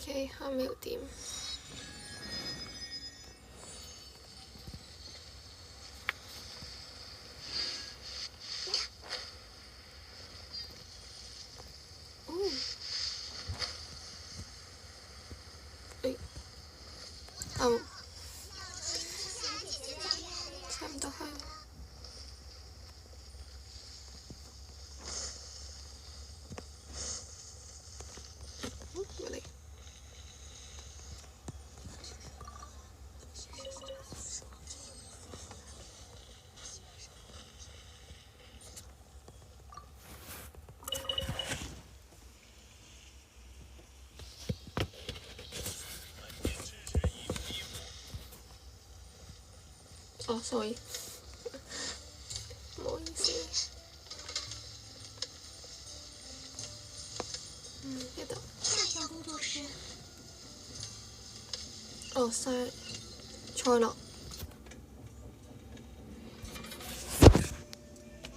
OK， 还没有掂。哦。哎。哦。差唔多係。嚟。哦 ，sorry， 唔好意思。呢度。下线工作室。哦，菜樂。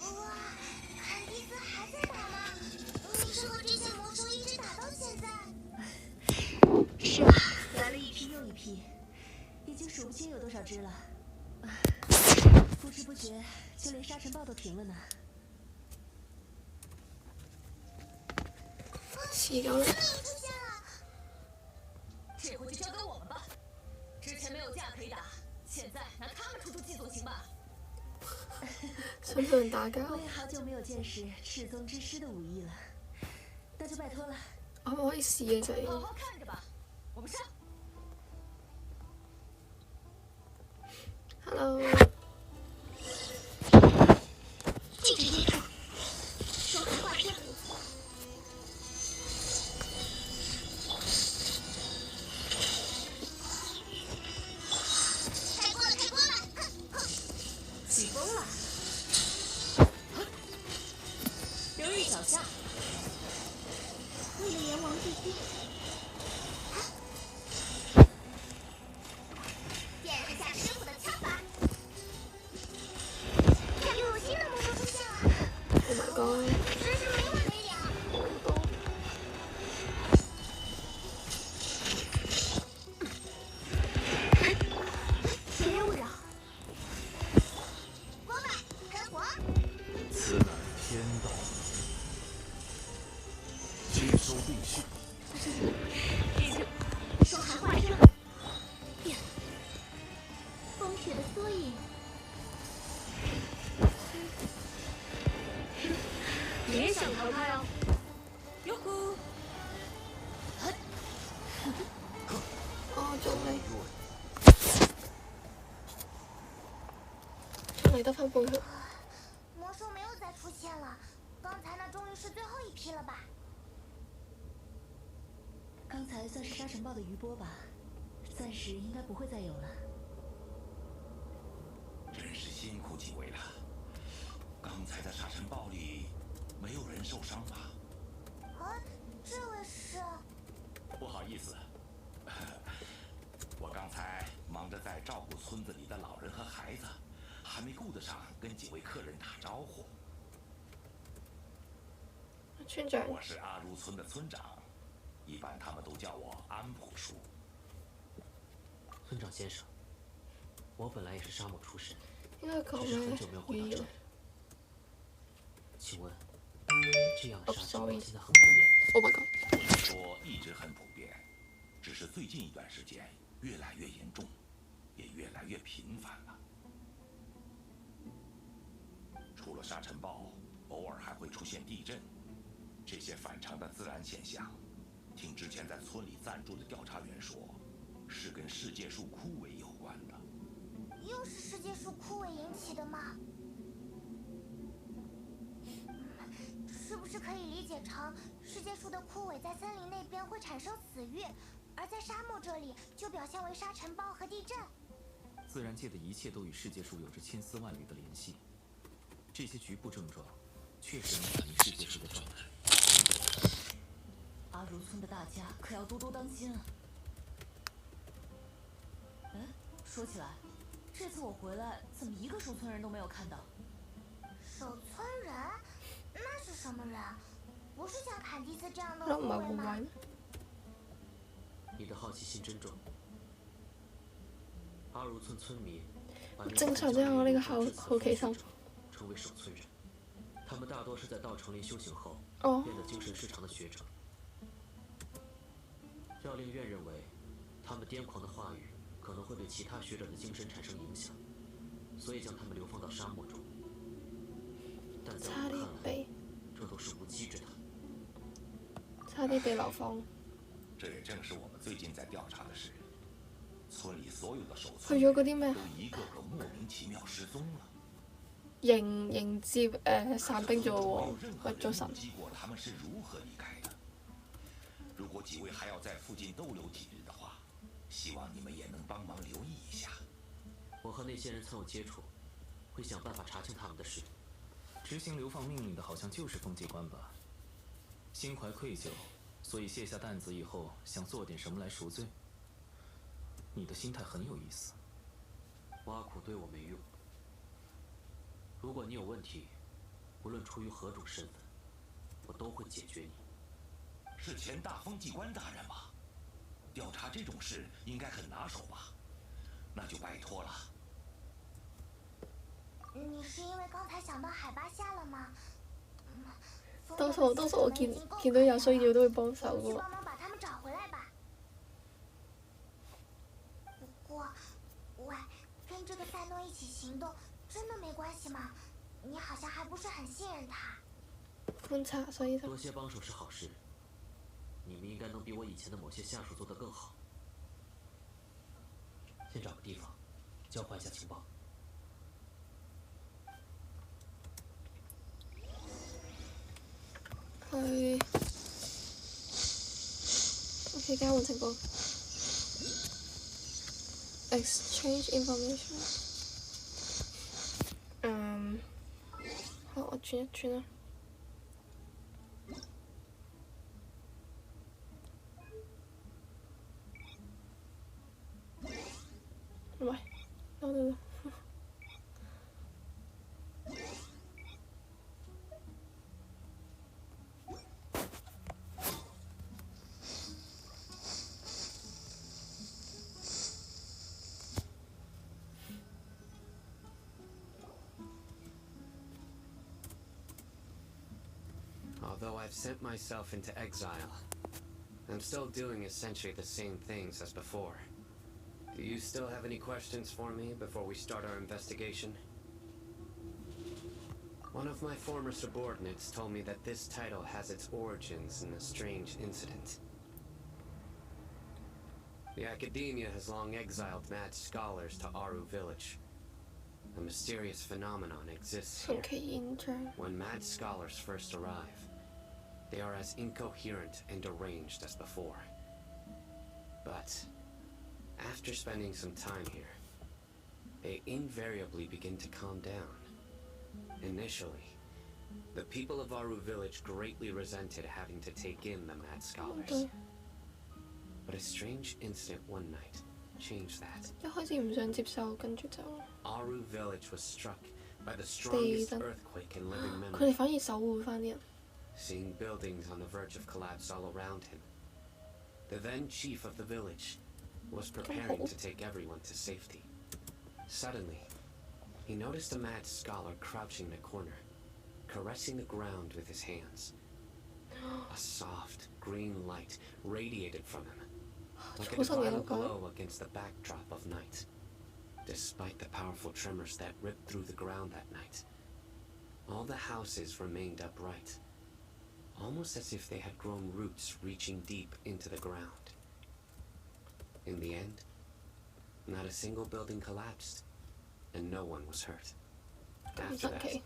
哇，坎迪斯还在打吗？你是和这些魔兽一直打到现在？是啊，来了一批又一批，已经数不清有多少只了。不知不觉，就连沙尘暴都停了呢。死咗啦！出现了，这回就交给我们吧。之前没有架可以打，现在拿他们出出气总行吧？想同人打交。我也好久没有见识赤宗之师的武艺了，那就拜托了。可唔可以試啊？就係。好好看着吧，我们上。Hello。禁止接触，双海化身。开锅了，开锅了！起风了。留意脚下。为了炎王帝君。点燃下师傅的枪法。看，又有新的魔兽出现了。Oh my god！ 真是没完没了。别误扰。锅巴喷火。此乃天道，接收定序。双海化身。风雪的缩影。别想逃开哦！哟呼！哦，仲嚟得翻半血。魔兽没有再出现了，刚才那终于是最后一批了吧？刚才算是沙尘暴的余波吧，暂时应该不会再有了。真是辛苦几位了。刚才的沙尘暴里，没有人受伤吧？啊，这位是？不好意思，我刚才忙着在照顾村子里的老人和孩子，还没顾得上跟几位客人打招呼。村長。我是阿如村的村长，一般他们都叫我安普叔。村长先生，我本来也是沙漠出身，應該講只是很咩久沒有回到這裡。請問，這樣的沙塵暴現在很普遍？Oh my god！ 说一直很普遍，只是最近一段时间越来越严重，也越来越频繁了。除了沙尘暴，偶尔还会出现地震，这些反常的自然现象，听之前在村里暂住的调查员说，是跟世界树枯萎有关的。又是世界树枯萎引起的吗？是不是可以理解成世界树的枯萎在森林那边会产生死域，而在沙漠这里就表现为沙尘暴和地震？自然界的一切都与世界树有着千丝万缕的联系，这些局部症状确实能反映世界树的状态。阿如村的大家可要多多当心啊！说起来，这次我回来怎么一个守村人都没有看到？守村人？那是什么人？不是像坎迪斯这样的护卫吗？你的好奇心真重。阿如村村民把正常这样我那个好奇心称为守村人，他们大多是在道成林修行后变得精神失常的学者。教令院认为，他们癫狂的话语可能会对其他学者的精神产生影响，所以将他们流放到沙漠中。但在我看来，这都是无稽之谈。差啲被流放。这也正是我们最近在调查的事。村里所有的守村去咗嗰啲咩？都一个个莫名其妙失踪了。迎接散兵做王，或做神。过他们是如何离开的？如果几位还要在附近逗留几日的话，希望你们也能帮忙留意一下。我和那些人曾有接触，会想办法查清他们的事。执行流放命令的好像就是风纪官吧？心怀愧疚，所以卸下担子以后想做点什么来赎罪。你的心态很有意思。挖苦对我没用。如果你有问题，无论出于何种身份，我都会解决你。是前大风纪官大人吗？调查这种事应该很拿手吧？那就拜托了。你是因为刚才想到海拔下了吗？多數我見到有需要都會幫手嘅喎。幫忙把他們找回來吧。不過，喂，跟這個赛诺一起行動，真的沒關係嗎？你好像還不是很信任他。觀察，所以就多些幫手是好事。你們應該能比我以前的某些下屬做得更好。先找個地方，交換一下情報。去 OK 交換情報 exchange information 好，我轉一轉啦。喂，等等。Although I've sent myself into exile, I'm still doing essentially the same things as before. Do you still have any questions for me before we start our investigation? One of my former subordinates told me that this title has its origins in a strange incident. The Academia has long exiled mad scholars to Aru village. A mysterious phenomenon exists here. When mad scholars first arrive, they are as incoherent and deranged as before. But after spending some time here, they invariably begin to calm down. Initially, the people of Aru village greatly resented having to take in the mad scholars. But a strange incident one night changed that. Aru village was struck by the strongest earthquake in living memory. Seeing buildings on the verge of collapse all around him, the then chief of the village was preparing to take everyone to safety. Suddenly, he noticed a mad scholar crouching in a corner, caressing the ground with his hands. A soft, green light radiated from him, like a divine glow against the backdrop of night. Despite the powerful tremors that ripped through the ground that night, all the houses remained upright, almost as if they had grown roots reaching deep into the ground. In the end, not a single building collapsed, and no one was hurt. After that,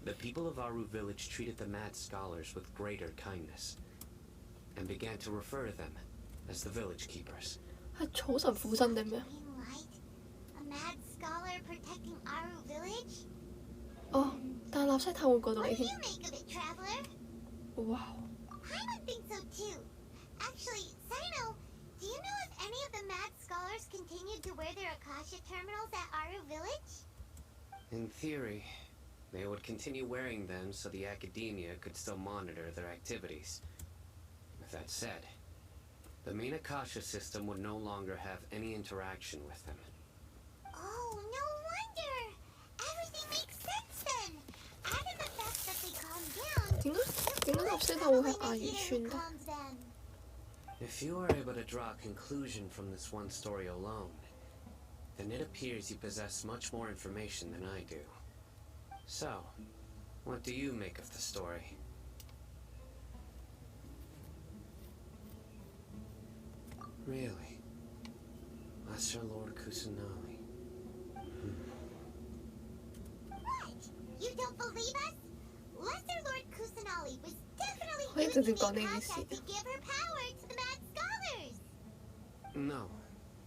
the people of Aru village treated the mad scholars with greater kindness, and began to refer to them as the village keepers. A mad scholar protecting Aru village? What do you make of it, traveler? Wow. I would think so too. Actually, Sino, do you know if any of the mad scholars continued to wear their Akasha terminals at Aru village? In theory, they would continue wearing them so the Academia could still monitor their activities. With that said, The Minakasha system would no longer have any interaction with them. Oh, no wonder! Everything makes sense then! Add in the fact that they calmed down. 點解納西特會係亞語村㗎？ If you are able to draw a conclusion from this one story alone, then it appears you possess much more information than I do. So, what do you make of the story? Really? Lesser Lord Kusanali. What? You don't believe us? Lesser Lord Kusanali was definitely 可以直接 using 講呢件事 Mikasa to give her power to the mad scholars! No,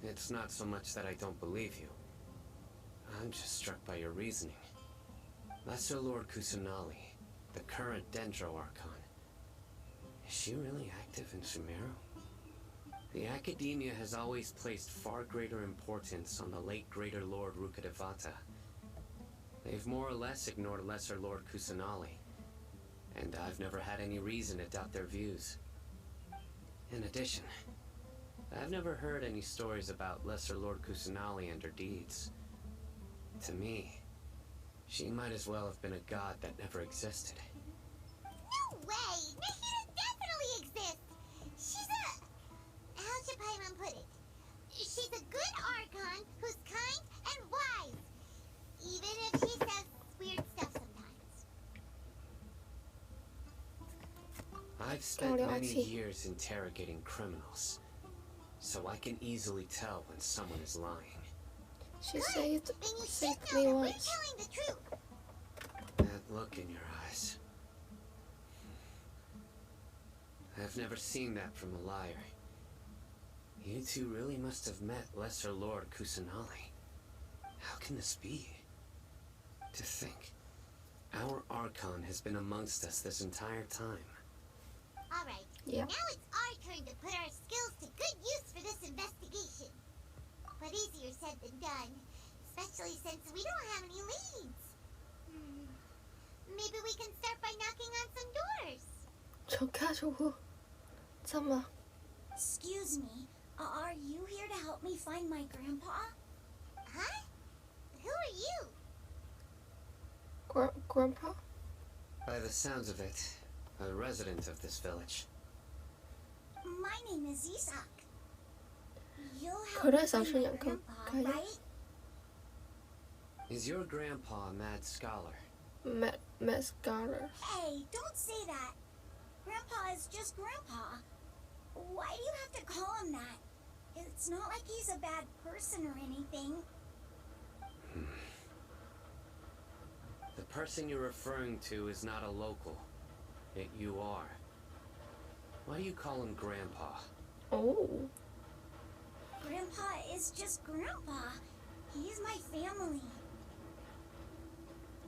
it's not so much that I don't believe you. I'm just struck by your reasoning. Lesser Lord Kusanali, the current Dendro Archon. Is she really active in Sumeru? The Academia has always placed far greater importance on the late Greater Lord Rukkhadevata. They've more or less ignored Lesser Lord Kusanali, and I've never had any reason to doubt their views. In addition, I've never heard any stories about Lesser Lord Kusanali and her deeds. To me, she might as well have been a god that never existed. No way! Nahida definitely exists! She's a... How should Paimon put it? She's a good Archon who's kind and wise. Even if she says weird stuff sometimes. I've spent many years interrogating criminals, so I can easily tell when someone is lying. She Good! saved Then you should saved know me that we're once. telling the truth. That look in your eyes. I've never seen that from a liar. You two really must have met Lesser Lord Kusanali. How can this be? To think, our Archon has been amongst us this entire time. Alright, Yeah. now it's our turn to put our skills to good use for this investigation. But easier said than done, especially since we don't have any leads. Maybe we can start by knocking on some doors. 做家做喎，真啊！ Excuse me, are you here to help me find my grandpa? Huh? Who are you? Grandpa？ By the sounds of it, a resident of this village. My name is Isak. You'll 佢 help 都 me 係手 find 信 my 人級 grandpa, 計 right? Is your grandpa a mad scholar? mascara。 Hey, don't say that. Grandpa is just Grandpa. Why do you have to call him that? It's not like he's a bad person or anything. The person you're referring to is not a local, yet you are. Why do you call him Grandpa? Oh， Grandpa is just Grandpa. He's my family.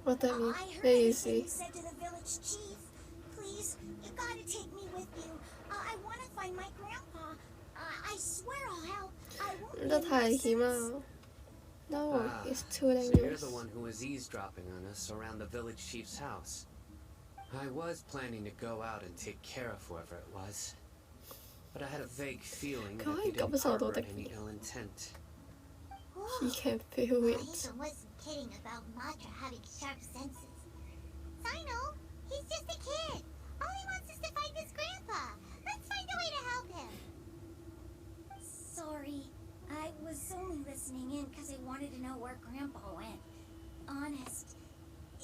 what that mean？ I heard 咩意 everything you 思？ said to the village chief. Please, you gotta take me with you. I wanna find my grandpa. I swear I'll help. I won't 唔 be 得 a 太險 nuisance. 啦。No, it's too So you're dangerous. the one who was eavesdropping on us around the village chief's house. I was planning to go out and take care of whoever it was, but I had a vague feeling that he didn't harbor any ill intent. He can feel it. Tysm wasn't kidding about Matra having sharp senses. Sino, he's just a kid. All he wants is to find his grandpa. Let's find a way to help him. Sorry, I was only listening in because I wanted to know where Grandpa went. Honest.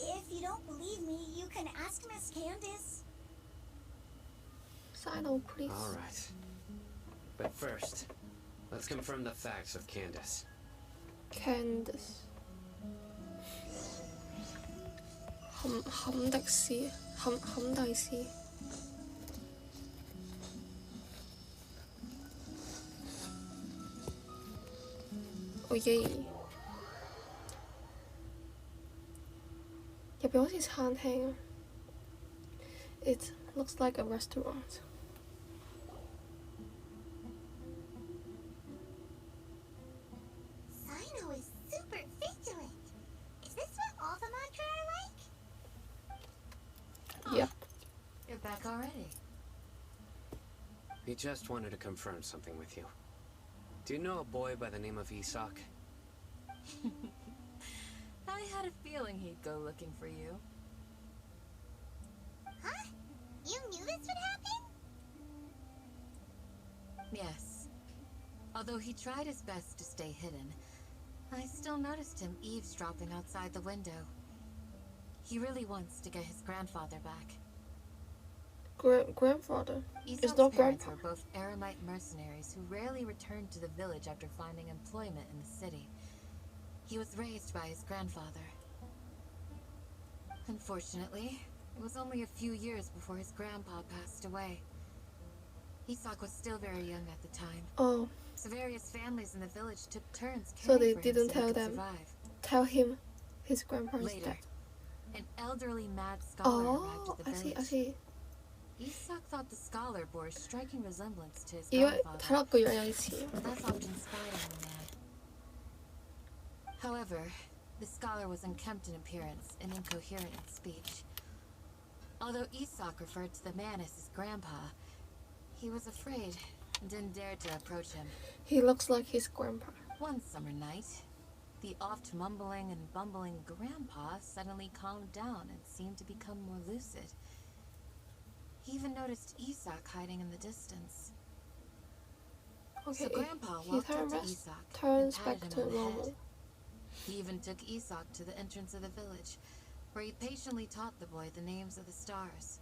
If you don't believe me, you can ask Miss Candace. Sino, please. All right. But first, let's confirm the facts with Candace. Candace。坎迪斯，坎蒂斯。哦耶！入邊好似餐廳啊。It looks like a restaurant. Sino is super vigilant. Is this what all the Matra are like? Yep. You're back already. He just wanted to confirm something with you. Do you know a boy by the name of Isak? I had a feeling he'd go looking for you. Huh? You knew this would happen? Yes. Although he tried his best to stay hidden, I still noticed him eavesdropping outside the window. He really wants to get his grandfather back. Grandfather? It's Isak's not parents grandpa. were both eremite mercenaries who rarely returned to the village after finding employment in the city. He was raised by his grandfather. Unfortunately, it was only a few years before his grandpa passed away. Isak was still very young at the time. Oh. So various families in the village took turns So caring they for him didn't so tell he could them. survive. Tell him his grandpa's Later, dead. an elderly mad scholar arrived Oh, at the I see, village. I see. Isak thought the scholar bore a striking resemblance to his 因为 grandfather. 他两个人有一起。 That's often spied on the man. However, the scholar was unkempt in appearance and incoherent in speech. Although Isak referred to the man as his grandpa, he was afraid and didn't dare to approach him. He looks like his grandpa. One summer night, the oft mumbling and bumbling grandpa suddenly calmed down and seemed to become more lucid. He even noticed Isak hiding in the distance. Okay, So Grandpa he walked up to turns Isak and turns patted back him to on the normal. head. He even took Isak to the entrance of the village, where he patiently taught the boy the names of the stars,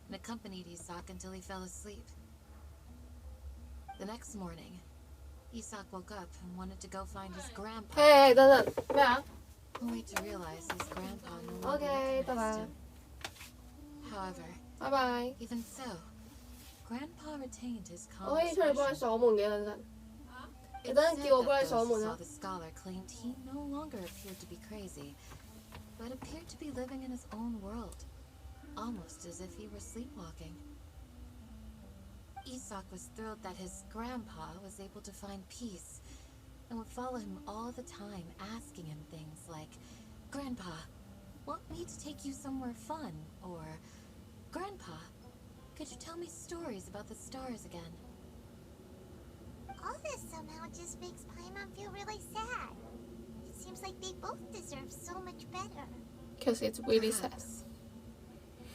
and accompanied Isak until he fell asleep. The next morning, Isak woke up and wanted to go find his grandpa, 嘿，等等，咩啊 only to realize his grandpa no longer ？OK，拜 recognized 拜， him. However, 拜拜。 even so, Grandpa retained his 我 calm 可以出嚟幫你 expression. 鎖門嘅，等陣。 It 你等陣 said 叫我幫 that 你鎖 those who 門 saw 啊 the scholar claimed he no longer appeared to be crazy, but appeared to be living in his own world, almost as if he were sleepwalking. Isak was thrilled that his grandpa was able to find peace and would follow him all the time, asking him things like, "Grandpa, want me to take you somewhere fun?" Or, "Grandpa, could you tell me stories about the stars again?" All this somehow just makes Paimon feel really sad. It seems like they both deserve so much better. Because it's really sad. Perhaps.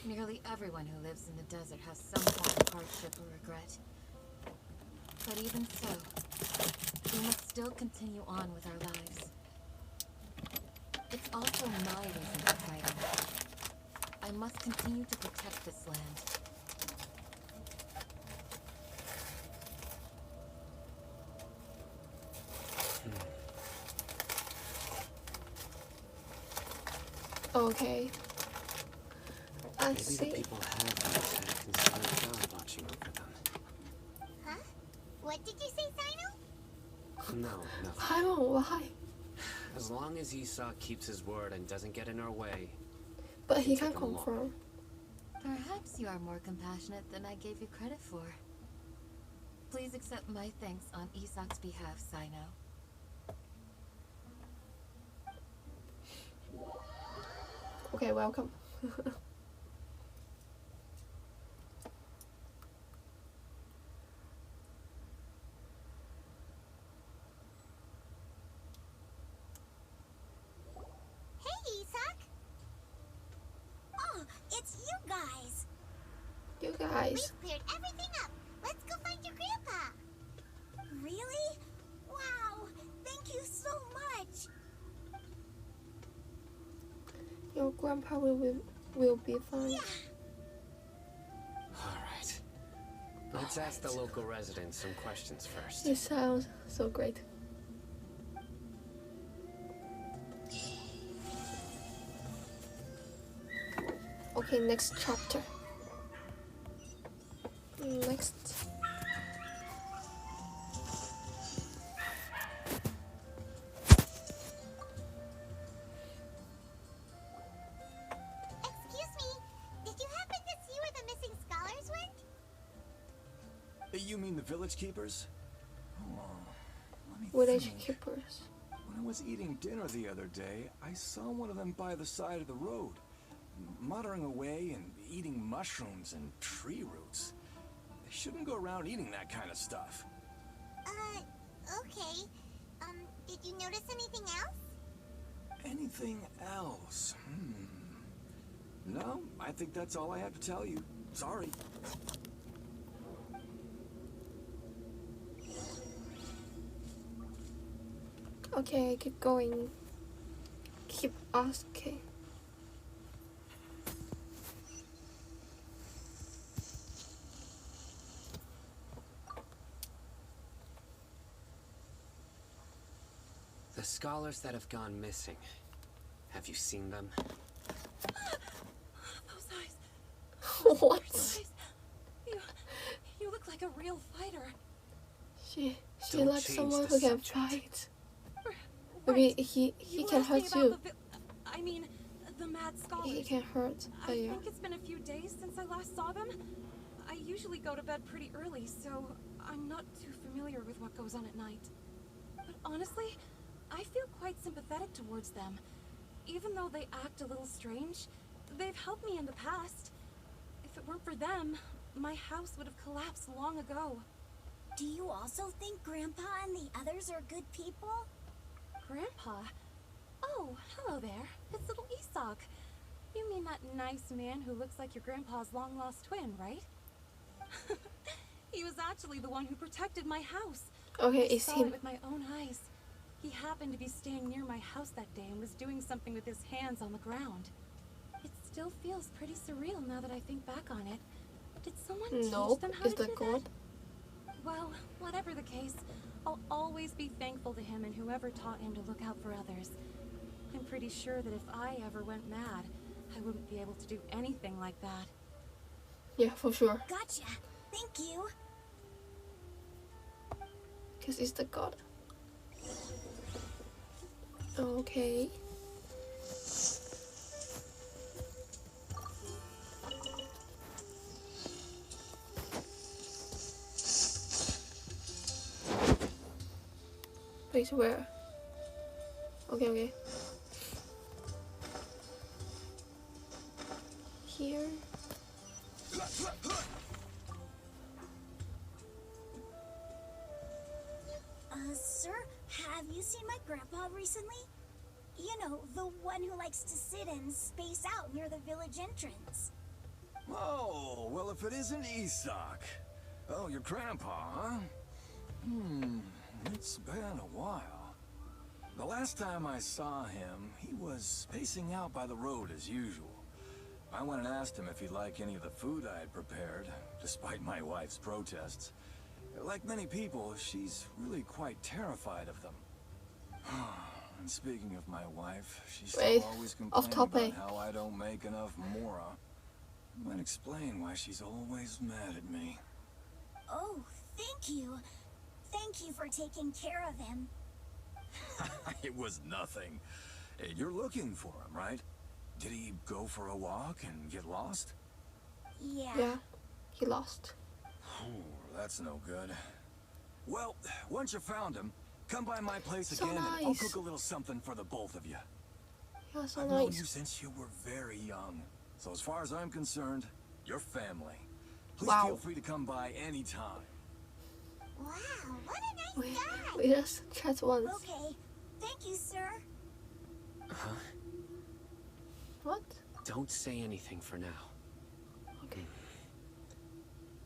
Nearly everyone who lives in the desert has some form of hardship or regret. But even so, we must still continue on with our lives. It's also my reason for fighting. I must continue to protect this land. Okay. I Maybe the see. people have always had a concerned God watching over them. Huh? What did you say, Sino? No, nothing. Paimon, why? As long as Isak keeps his word and doesn't get in our way. But he Take can't him along. confirm. Perhaps you are more compassionate than I gave you credit for. Please accept my thanks on Isak's behalf, Sino. Okay, welcome. Hey, Isak! Oh, it's you guys! You guys. We've cleared everything up. Let's go find your grandpa. Really? Wow! Thank you so much! Your grandpa will be fine. Yeah. Alright. Let's ask the local residents some questions first. It sounds so great. Okay, next chapter. Next. Excuse me. Did you happen to see where the missing scholars went? You mean the village keepers? Hold on. Let me Village think. keepers. When I was eating dinner the other day, I saw one of them by the side of the road, muttering away and eating mushrooms and tree roots. They shouldn't go around eating that kind of stuff. Okay. Did you notice anything else? Anything else? No, I think that's all I have to tell you. Sorry. Okay, keep going. Keep asking. The scholars that have gone missing. Have you seen them? Those eyes. What? Those eyes. You look like a real fighter. She Don't likes change someone the who can subject. fight. Right. Maybe he You can asked me hurt about you. I mean, the mad scholars. He can hurt I you. think it's been a few days since I last saw them. I usually go to bed pretty early, so I'm not too familiar with what goes on at night. But honestly, I feel quite sympathetic towards them. Even though they act a little strange, they've helped me in the past. If it weren't for them, my house would have collapsed long ago. Do you also think Grandpa and the others are good people? Grandpa? Oh, hello there. It's little Isak. You mean that nice man who looks like your grandpa's long-lost twin, right? He was actually the one who protected my house. Okay, I it's saw him. it with my own eyes. He happened to be staying near my house that day and was doing something with his hands on the ground. It still feels pretty surreal now that I think back on it. Did someone teach Nope, them how is to the do god. that? Well, whatever the case, I'll always be thankful to him and whoever taught him to look out for others. I'm pretty sure that if I ever went mad, I wouldn't be able to do anything like that. Yeah, for sure. Gotcha. Thank you. Because he's the god. Okay. Wait, where? Okay. Here. Sir, have you seen my grandpa recently? You know, the one who likes to sit and space out near the village entrance. Oh, well, if it isn't Isak. Oh, your grandpa, huh? It's been a while. The last time I saw him, he was spacing out by the road as usual. I went and asked him if he'd like any of the food I had prepared, despite my wife's protests. Like many people, she's really quite terrified of them. And speaking of my wife, she's always complaining about how I don't make enough mora. Might explain why she's always mad at me. Oh, thank you. Thank you for taking care of him. It was nothing. Hey, you're looking for him, right? Did he go for a walk and get lost? Yeah, he lost. Oh, that's no good. Well, once you found him, come by my place So again nice. and I'll cook a little something for the both of you. Yeah, so I've known nice. you since you were very young. So as far as I'm concerned, you're family. Please Wow. feel free to come by anytime. Wow, what a nice guy. We just chat once. Okay, thank you, sir. Huh? What? Don't say anything for now. Okay.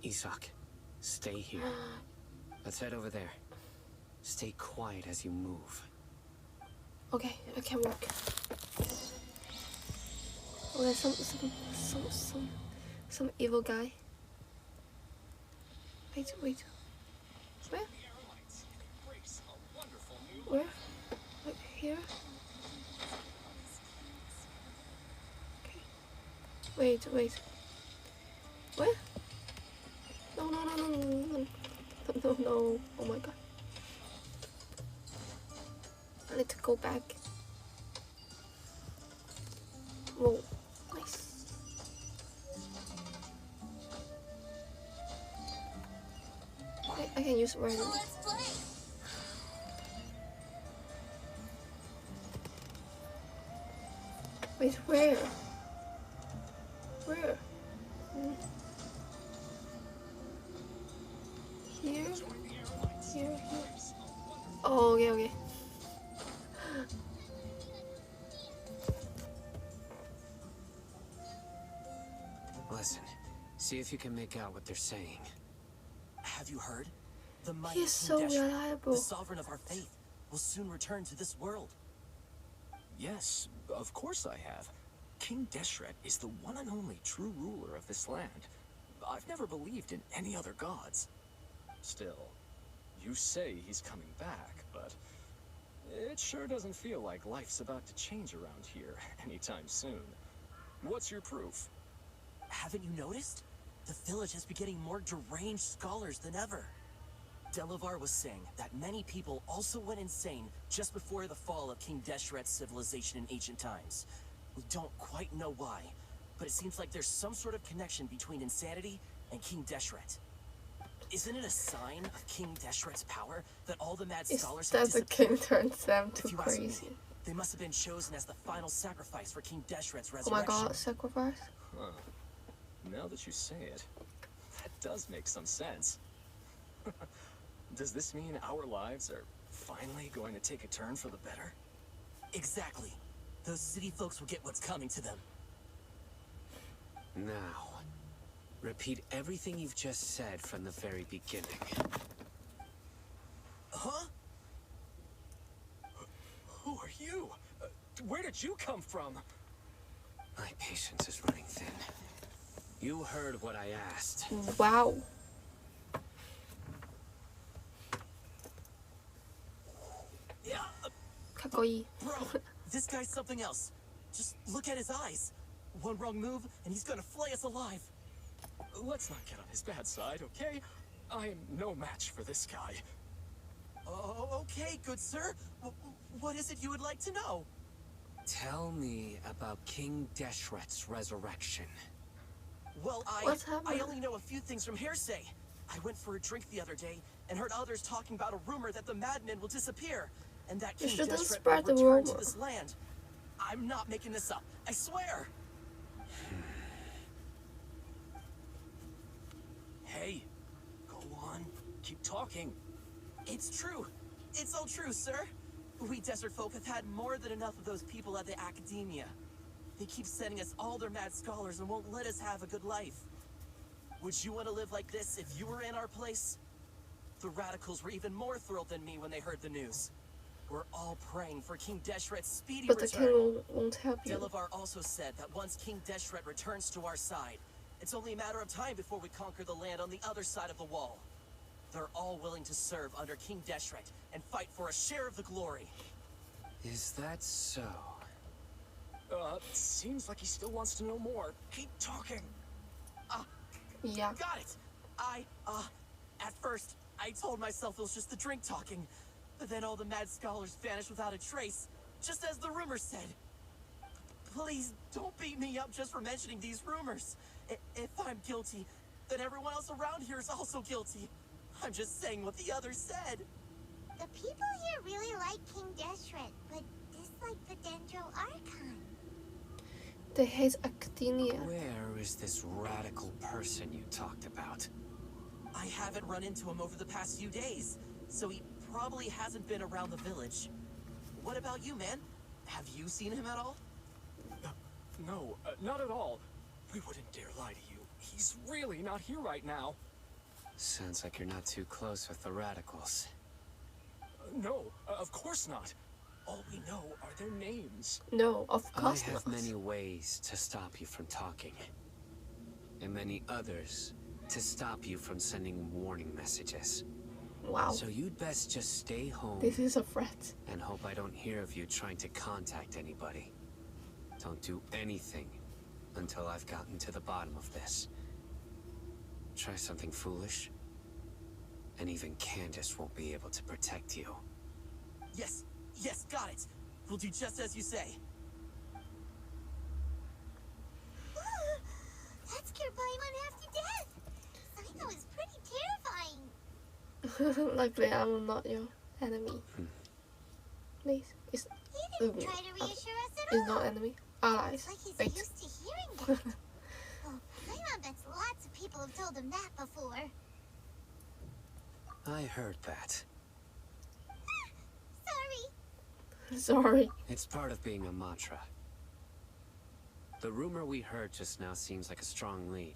Isak, stay here. Let's head over there. Stay quiet as you move. Okay, I can walk. Okay, some evil guy. Wait. Where? Where? Like here? Okay. Wait. Where? No. Oh my god. I need to go back. Whoa. Nice. I can use random. Let's play. Wait, where? Where? Here. Oh, okay. Listen, see if you can make out what they're saying. Have you heard? The mighty He's so King Deshret, reliable. the sovereign of our faith, will soon return to this world. Yes, of course I have. King Deshret is the one and only true ruler of this land. I've never believed in any other gods. Still, you say he's coming back, but it sure doesn't feel like life's about to change around here anytime soon. What's your proof? Haven't you noticed? The village has been getting more deranged scholars than ever. Delavar was saying that many people also went insane just before the fall of King Deshret's civilization in ancient times. We don't quite know why, but it seems like there's some sort of connection between insanity and King Deshret. Isn't it a sign of King Deshret's power that all the mad scholars have the disappeared? king turns them to If you ask me, crazy. they must have been chosen as the final sacrifice for King Deshret's resurrection. Oh my god, sacrifice? Huh. Now that you say it, that does make some sense. Does this mean our lives are finally going to take a turn for the better? Exactly. Those city folks will get what's coming to them. Now, repeat everything you've just said from the very beginning. Huh? Who are you? Where did you come from? My patience is running thin. You heard what I asked. Wow. Yeah. かっこいい。 Bro, this guy's something else. Just look at his eyes. One wrong move, and he's gonna flay us alive. Let's not get on his bad side, okay? I am no match for this guy. Oh, okay, good sir. What is it you would like to know? Tell me about King Deshret's resurrection. Well, What's I happening? only know a few things from hearsay. I went for a drink the other day and heard others talking about a rumor that the madmen will disappear and that You King shouldn't Deshret spread will the return to rumor. this land. I'm not making this up. I swear. Hey, go on. Keep talking. It's true. It's all true, sir. We desert folk have had more than enough of those people at the academia. They keep sending us all their mad scholars and won't let us have a good life. Would you want to live like this if you were in our place? The radicals were even more thrilled than me when they heard the news. We're all praying for King Deshret's speedy But the return. king won't help you. Delavar also said that once King Deshret returns to our side, it's only a matter of time before we conquer the land on the other side of the wall. They're all willing to serve under King Deshret and fight for a share of the glory. Is that so? Seems like he still wants to know more. Keep talking. Yeah. Got it! At first, I told myself it was just the drink talking. But then all the mad scholars vanished without a trace, just as the rumors said. Please, don't beat me up just for mentioning these rumors. If I'm guilty, then everyone else around here is also guilty. I'm just saying what the others said. The people here really like King Deshret, but dislike the Dendro Archon. They hate academia. Where is this radical person you talked about? I haven't run into him over the past few days, so he probably hasn't been around the village. What about you, man? Have you seen him at all? No, not at all. We wouldn't dare lie to you. He's really not here right now. Sounds like you're not too close with the radicals. No, of course not. All we know are their names. No, of I course have not. many ways to stop you from talking. And many others to stop you from sending warning messages. Wow. So you'd best just stay home This is a threat. and hope I don't hear of you trying to contact anybody. Don't do anything until I've gotten to the bottom of this. Try something foolish, and even Candace won't be able to protect you. Yes, got it. We'll do just as you say. That scared Paimon half to death. Psycho is pretty terrifying. Luckily, I'm not your enemy. Please, it's He didn't try to reassure us at it's all. not enemy. Allies. It's like he's Wait. used to hearing that. Well, Paimon bets lots of people have told him that before. I heard that. Sorry. Sorry. It's part of being a mantra. The rumor we heard just now seems like a strong lead.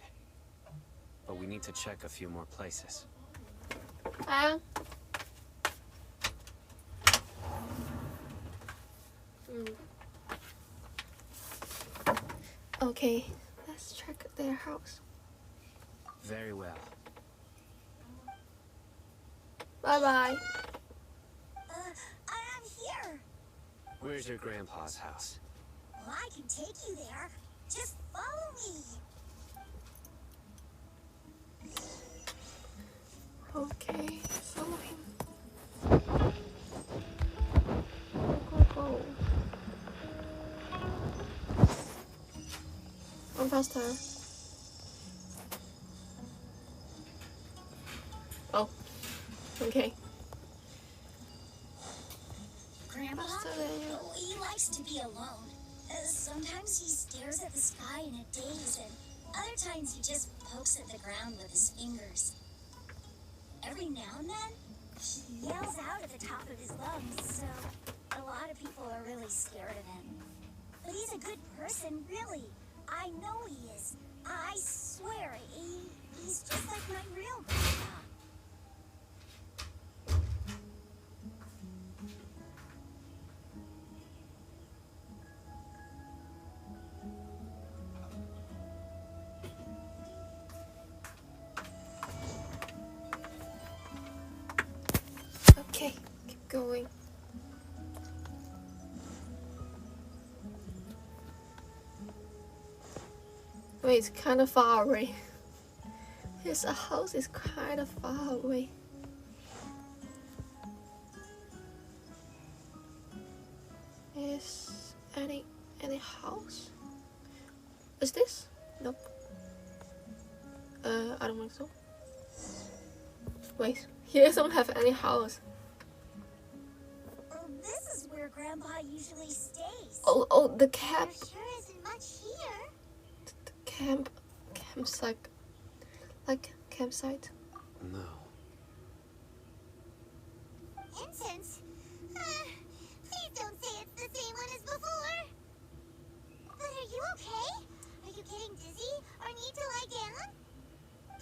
But we need to check a few more places. Okay, let's check their house. Very well. Bye-bye. I'm here. Where's your grandpa's house? Well, I can take you there. Just follow me. Okay, follow him. Go. Run faster. Oh, okay. Grandpa? Oh, he likes to be alone. Sometimes he stares at the sky in a daze, and other times he just pokes at the ground with his fingers. Every now and then, he yells out at the top of his lungs, so a lot of people are really scared of him. But he's a good person, really. I know he is. I swear, he's just like my real grandpa. Okay, keep going. Wait, it's kind of far away. His house is kind of far away. Is any house? Is this? Nope. I don't think so. Wait, he doesn't have any house. Well, this is where Grandpa usually stays. Oh, the camp. There sure isn't much here. The campsite. Like campsite. No. Incense? Please don't say it's the same one as before. But are you okay? Are you getting dizzy or need to lie down?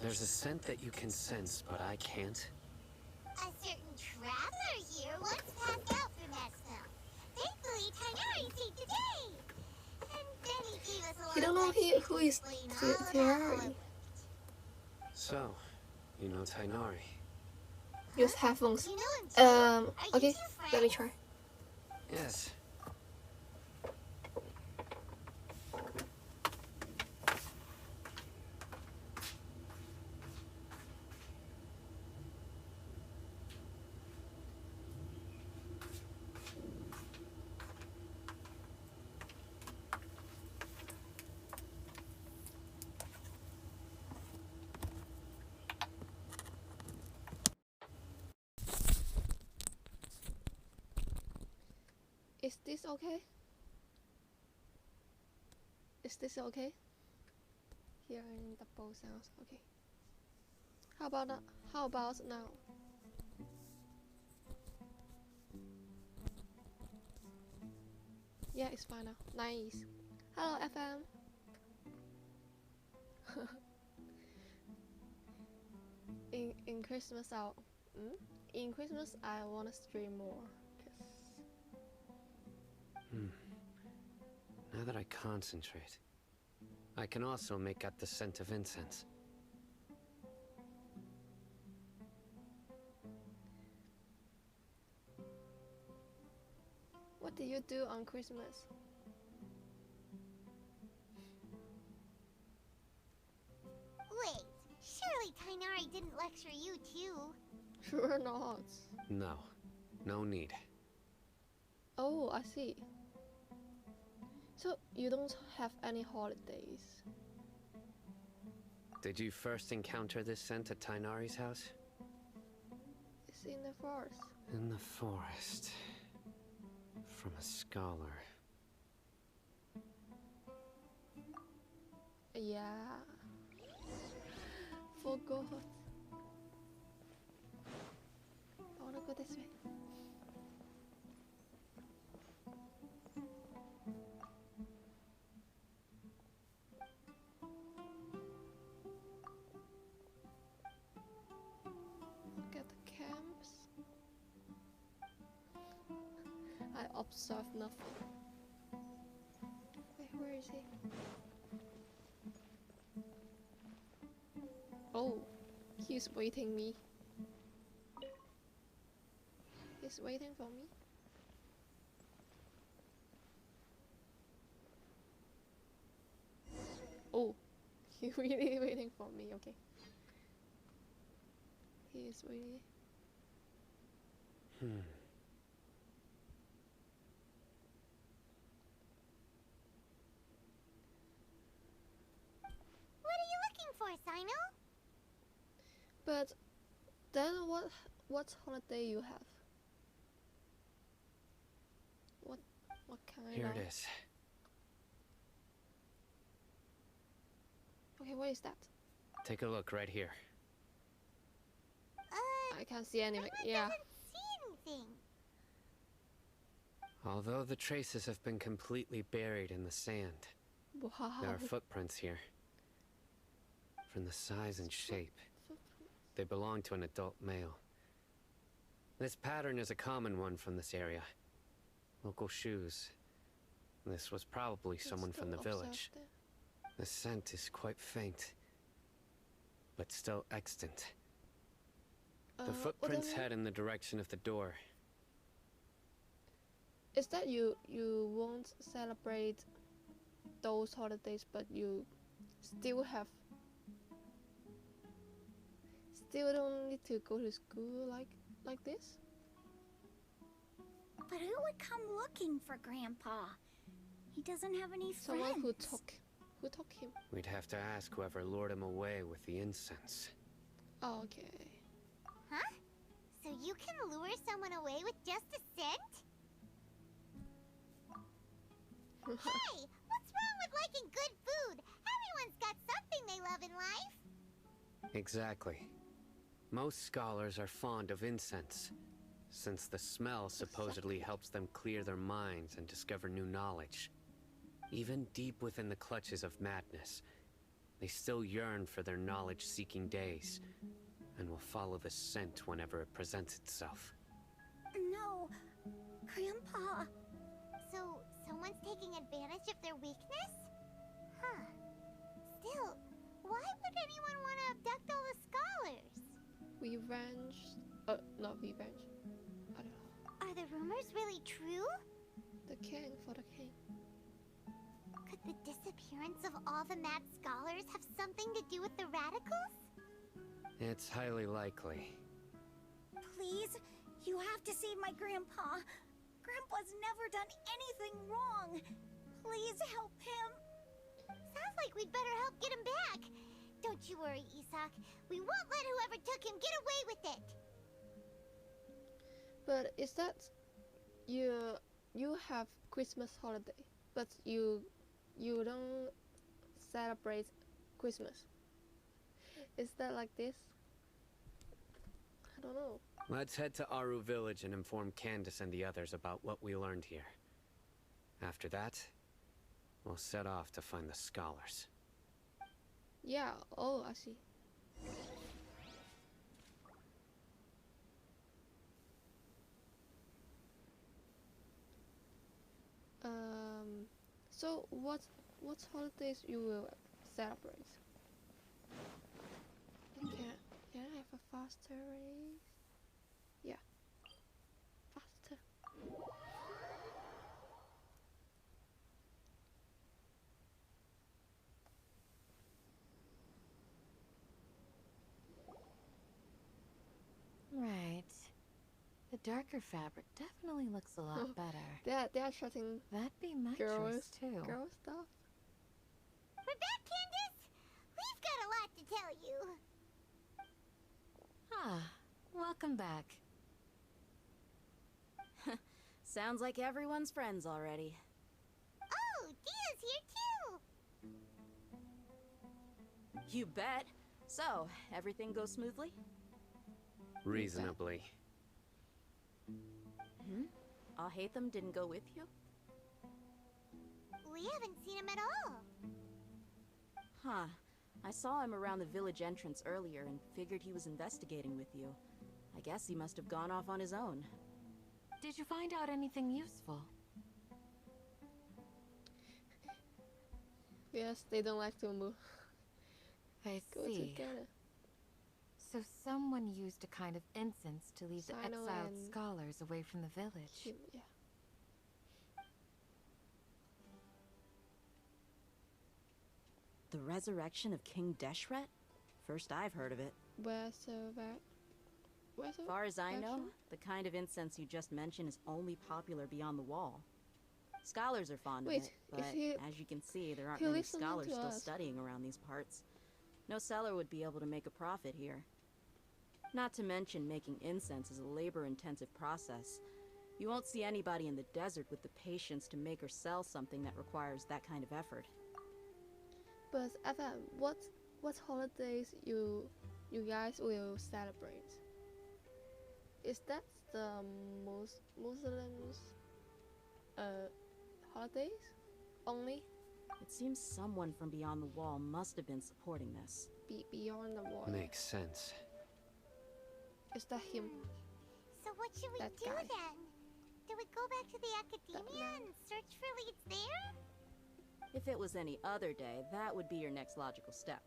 There's a scent that you can sense, but I can't. A certain traveler here once passed out from that smell. Thankfully, Tainari saved the day. And then he gave us a lot You don't know who is Tiari. So, you know Tainari. Use headphones. You know him too? Are Okay, you two let me friends? try. Yes. Is this okay? Is this okay? Hearing double sounds. Okay. How about now? How about now? Yeah, it's fine now. Nice. Hello, FM. in Christmas, in Christmas I wanna stream more. Now that I concentrate, I can also make out the scent of incense. What do you do on Christmas? Wait, surely Tainari didn't lecture you too. Sure not. No. No need. Oh, I see. So you don't have any holidays? Did you first encounter this scent at Tainari's house? It's in the forest. In the forest. From a scholar. Yeah. Forgot. observe nothing. Wait, where is he? Oh, he's waiting me. He's waiting for me. Oh, he's really waiting for me. Okay. He is really. What are you looking for, Sino? But then what holiday you have? What kind Here of? it is. Okay, what is that? Take a look right here. I can't see anything. Yeah. See anything? Although the traces have been completely buried in the sand, Wow. there are footprints here. From the size and shape, they belong to an adult male. This pattern is a common one from this area. Local shoes. This was probably someone from the village. The scent is quite faint, but still extant. The footprints head in the direction of the door. Is that you won't celebrate those holidays, but you still don't need to go to school like this? But who would come looking for Grandpa? He doesn't have any friends. Someone who took him. We'd have to ask whoever lured him away with the incense. Oh, okay. Huh? So you can lure someone away with just a scent? Hey, what's wrong with liking good food? Everyone's got something they love in life. Exactly. Most scholars are fond of incense, since the smell supposedly helps them clear their minds and discover new knowledge. Even deep within the clutches of madness, they still yearn for their knowledge-seeking days, and will follow the scent whenever it presents itself. No, Grandpa. So, someone's taking advantage of their weakness? Huh. Still, why would anyone want to abduct all the scholars? Revenge. Not revenge. I don't know. Are the rumors really true? The king for the king. Could the disappearance of all the mad scholars have something to do with the radicals? It's highly likely. Please, you have to save my Grandpa. Grandpa's never done anything wrong. Please help him. Sounds like we'd better help get him back. Don't you worry, Isak. We won't let whoever took him get away with it. But is that you have Christmas holiday, but you don't celebrate Christmas? Is that like this? I don't know. Let's head to Aru village and inform Candace and the others about what we learned here. After that, we'll set off to find the scholars. Yeah, oh, I see. So what holidays you will celebrate? Can I have a faster race? Yeah, faster. Right. The darker fabric definitely looks a lot better. They are shutting That'd be my choice too. girl stuff. We're back, Candace. We've got a lot to tell you. Ah, welcome back. Sounds like everyone's friends already. Oh, Dia's here too. You bet. So, everything goes smoothly? Reasonably. Alhaitham didn't go with you? We haven't seen him at all. Huh. I saw him around the village entrance earlier and figured he was investigating with you. I guess he must have gone off on his own. Did you find out anything useful? Yes, they don't like to move. I Go see. together. So someone used a kind of incense to lead the Sino exiled and scholars away from the village. him, yeah. The resurrection of King Deshret? First I've heard of it. Where's the As far as I know, the kind of incense you just mentioned is only popular beyond the wall. Scholars are fond of it, but as you can see, there aren't many scholars still studying around these parts. No seller would be able to make a profit here. Not to mention, making incense is a labor-intensive process. You won't see anybody in the desert with the patience to make or sell something that requires that kind of effort. But FM, what holidays you guys will celebrate? Is that the Muslims holidays only? It seems someone from beyond the wall must have been supporting this. Beyond the wall. Makes sense. Is that him? So what should we That do guy. then? Do we go back to the academia and search for leads there? If it was any other day, that would be your next logical step.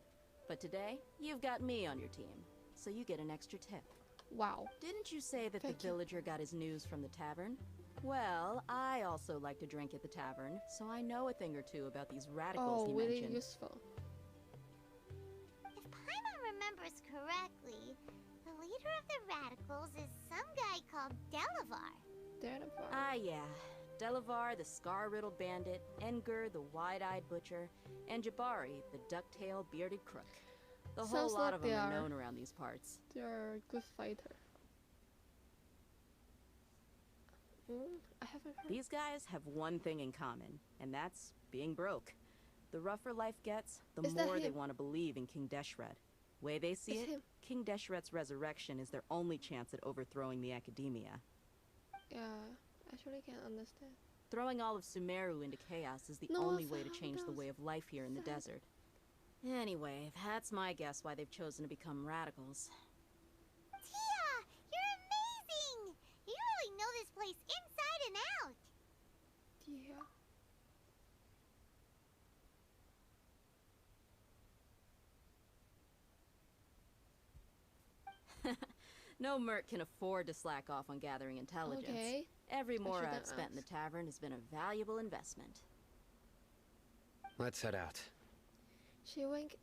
But today, you've got me on your team, so you get an extra tip. Wow. Didn't you say that Thank the villager got his news from the tavern? Well, I also like to drink at the tavern, so I know a thing or two about these radicals he really mentioned. useful. If Paimon remembers correctly, the leader of the radicals is some guy called Delavar. Delavar. Ah, yeah. Delavar, the scar-riddled bandit, Engur, the wide-eyed butcher, and Jabari, the duck-tailed bearded crook. The whole Sounds lot like of them they are are- known around these parts. They're a good fighter. I haven't heard. These guys have one thing in common, and that's being broke. The rougher life gets, the Is that more they him? want to believe in King Deshret. Way they see It's it, him. King Deshret's resurrection is their only chance at overthrowing the academia. Yeah, actually can't understand. Throwing all of Sumeru into chaos is the No, only way to sad, change the that's way of life here in the sad. desert. Anyway, that's my guess why they've chosen to become radicals. Tia, you're amazing! You really know this place inside and out. Yeah. No merc can afford to slack off on gathering intelligence. Okay. Every more shouldn't I've spent in the ask. tavern has been a valuable investment. Let's head out. She wink.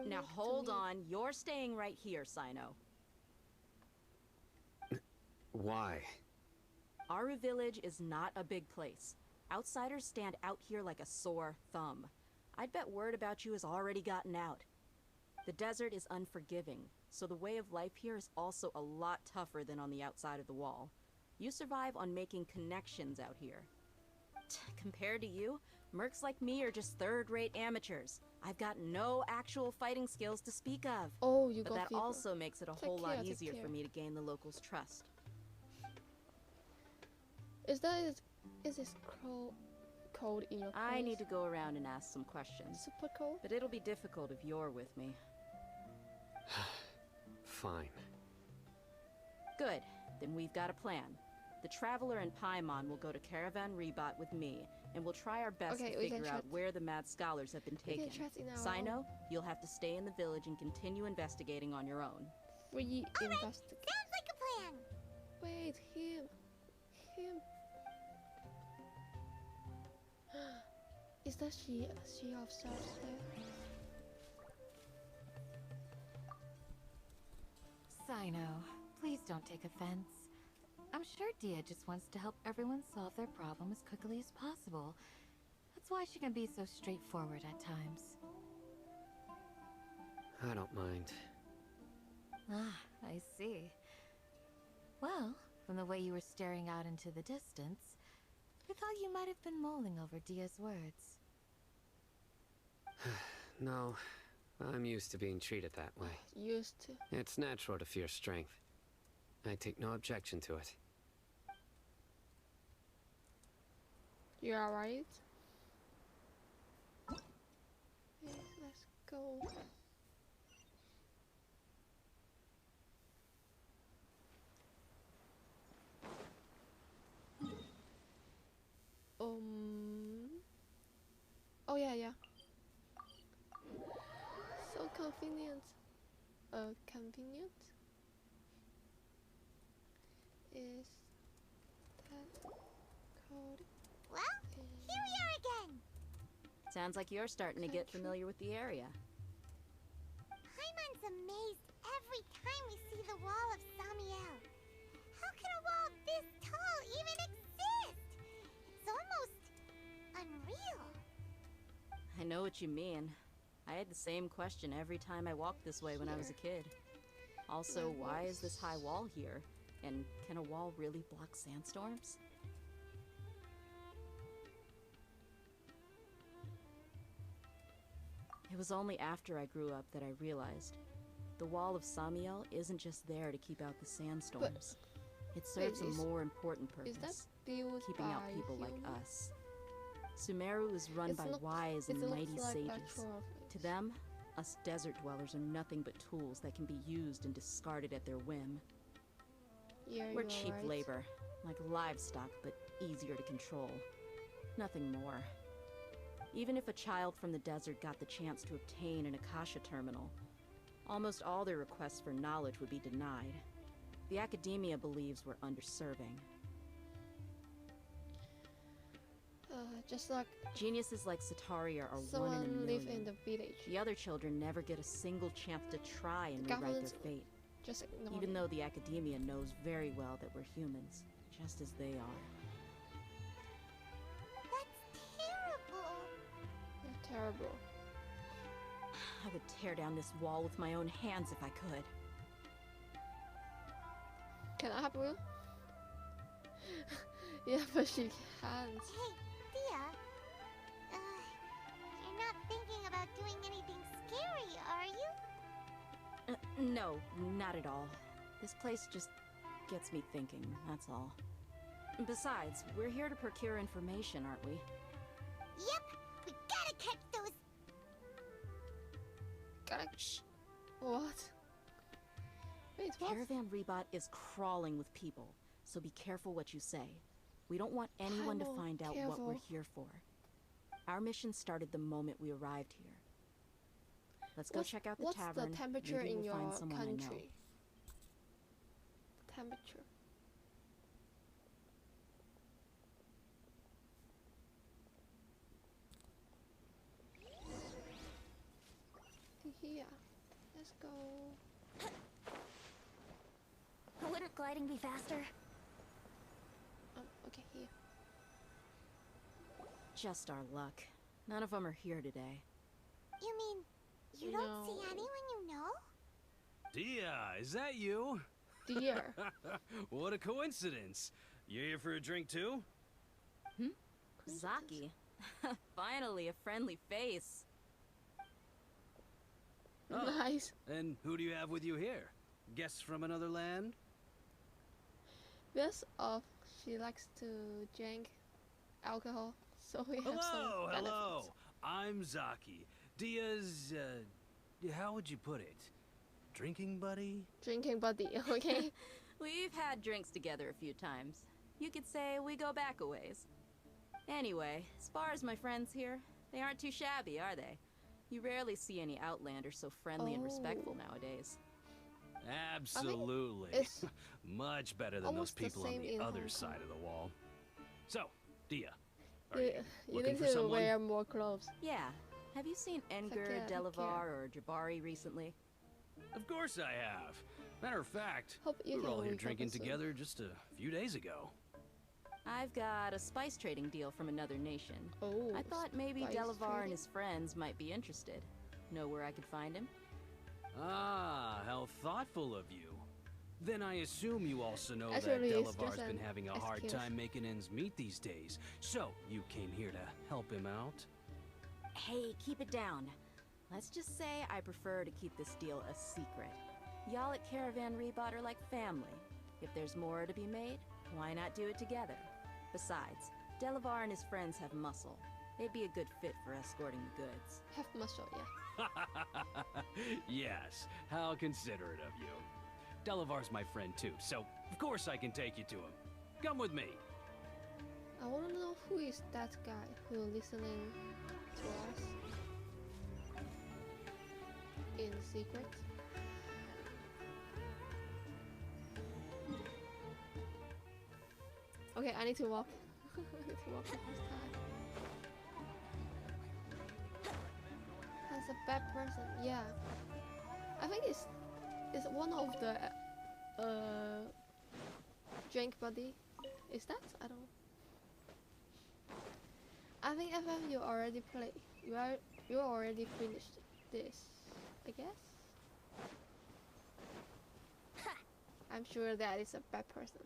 Now hold on, you're staying right here, Sino. Why? Aru village is not a big place. Outsiders stand out here like a sore thumb. I'd bet word about you has already gotten out. The desert is unforgiving, so the way of life here is also a lot tougher than on the outside of the wall. You survive on making connections out here. Compared to you, mercs like me are just third-rate amateurs. I've got no actual fighting skills to speak of. Oh, you But got that fever. also makes it a Take whole lot care, take easier for care. me to gain the locals' trust. Is this cold in your place? I need to go around and ask some questions. Super cold? But it'll be difficult if you're with me. Fine. Good. Then we've got a plan. The Traveler and Paimon will go to Caravan Rebat with me, and we'll try our best Okay, to we can figure out chat. where the mad scholars have been We can taken. chat in our Sino, you'll have to stay in the village and continue investigating on your own. Free investigate. Sounds like a plan. Wait, him. Is that she of sorts there? Sino, please don't take offense. I'm sure Dia just wants to help everyone solve their problem as quickly as possible. That's why she can be so straightforward at times. I don't mind. Ah, I see. Well, from the way you were staring out into the distance, I thought you might have been mulling over Dia's words. No, I'm used to being treated that way. Used to. It's natural to fear strength. I take no objection to it. You alright? Yeah, let's go. Oh yeah. convenient. Convenient. Is that called? Well, here we are again. Sounds like you're starting to get familiar with the area. Paimon's amazed every time we see the wall of Samiel. How can a wall this tall even exist? It's almost unreal. I know what you mean. I had the same question every time I walked this way when I was a kid. Also, why is this high wall here? And can a wall really block sandstorms? It was only after I grew up that I realized the wall of Samiel isn't just there to keep out the sandstorms. It serves a more important purpose, keeping out people like us. Sumeru is run by wise and mighty sages. To them, us desert dwellers are nothing but tools that can be used and discarded at their whim. We're cheap labor, like livestock, but easier to control. Nothing more. Even if a child from the desert got the chance to obtain an Akasha terminal, almost all their requests for knowledge would be denied. The academia believes we're underserving. Just like geniuses like Sataria are one in a million. Live in the village. The other children never get a single chance to try and rewrite their fate. Just even though the academia knows very well that we're humans, just as they are. That's terrible. They're terrible. I would tear down this wall with my own hands if I could. Can I help you? Yeah, but she can't. Hey, Dia. You're not thinking about doing anything scary, are you? No, not at all. This place just gets me thinking, that's all. Besides, we're here to procure information, aren't we? Yep, we gotta catch those... What? Wait, what? Caravan Rebot is crawling with people, so be careful what you say. We don't want anyone to find out what we're here for. Our mission started the moment we arrived here. Let's go check out the tavern. What's the temperature Maybe in we'll your find someone country? I know. Temperature. Here. Let's go. Wouldn't gliding be faster? Okay, here. Just our luck. None of them are here today. You mean, you don't see anyone you know? Dia, is that you? Dear. What a coincidence. You here for a drink too? Zaki. Finally, a friendly face. Oh, nice. And who do you have with you here? Guests from another land? Yes, she likes to drink alcohol, so we have some benefits. Hello. I'm Zaki. Dia's, how would you put it? Drinking buddy? Drinking buddy, okay? We've had drinks together a few times. You could say we go back a ways. Anyway, as far as my friends here, they aren't too shabby, are they? You rarely see any Outlanders so friendly and respectful nowadays. Absolutely. Much better than those people on the other side of the wall. So, Dia, are you looking need for to someone? wear more clothes. Yeah. Have you seen Enger, Delavar, or Jabari recently? Of course I have. Matter of fact, Hope you we were all here recover drinking soon. together just a few days ago. I've got a spice trading deal from another nation. Oh, I thought maybe spice Delavar and trading? his friends might be interested. Know where I could find him? Ah, how thoughtful of you. Then I assume you also know Actually, that it's Delavar's just been an having a hard excuse. time making ends meet these days. So, you came here to help him out? Hey, keep it down. Let's just say I prefer to keep this deal a secret. Y'all at Caravan Rebot are like family. If there's more to be made, why not do it together? Besides, Delavar and his friends have muscle. They'd be a good fit for escorting the goods. Have muscle, yeah. Yes, how considerate of you. Delavar's my friend too, so of course I can take you to him. Come with me. I want to know who is that guy who listening to us. in secret. Okay, I need to walk. I need to walk this time. That's a bad person. Yeah, I think it's one of the drink buddy. Is that? I don't know. I think FM you already played. You already finished this, I guess. I'm sure that is a bad person.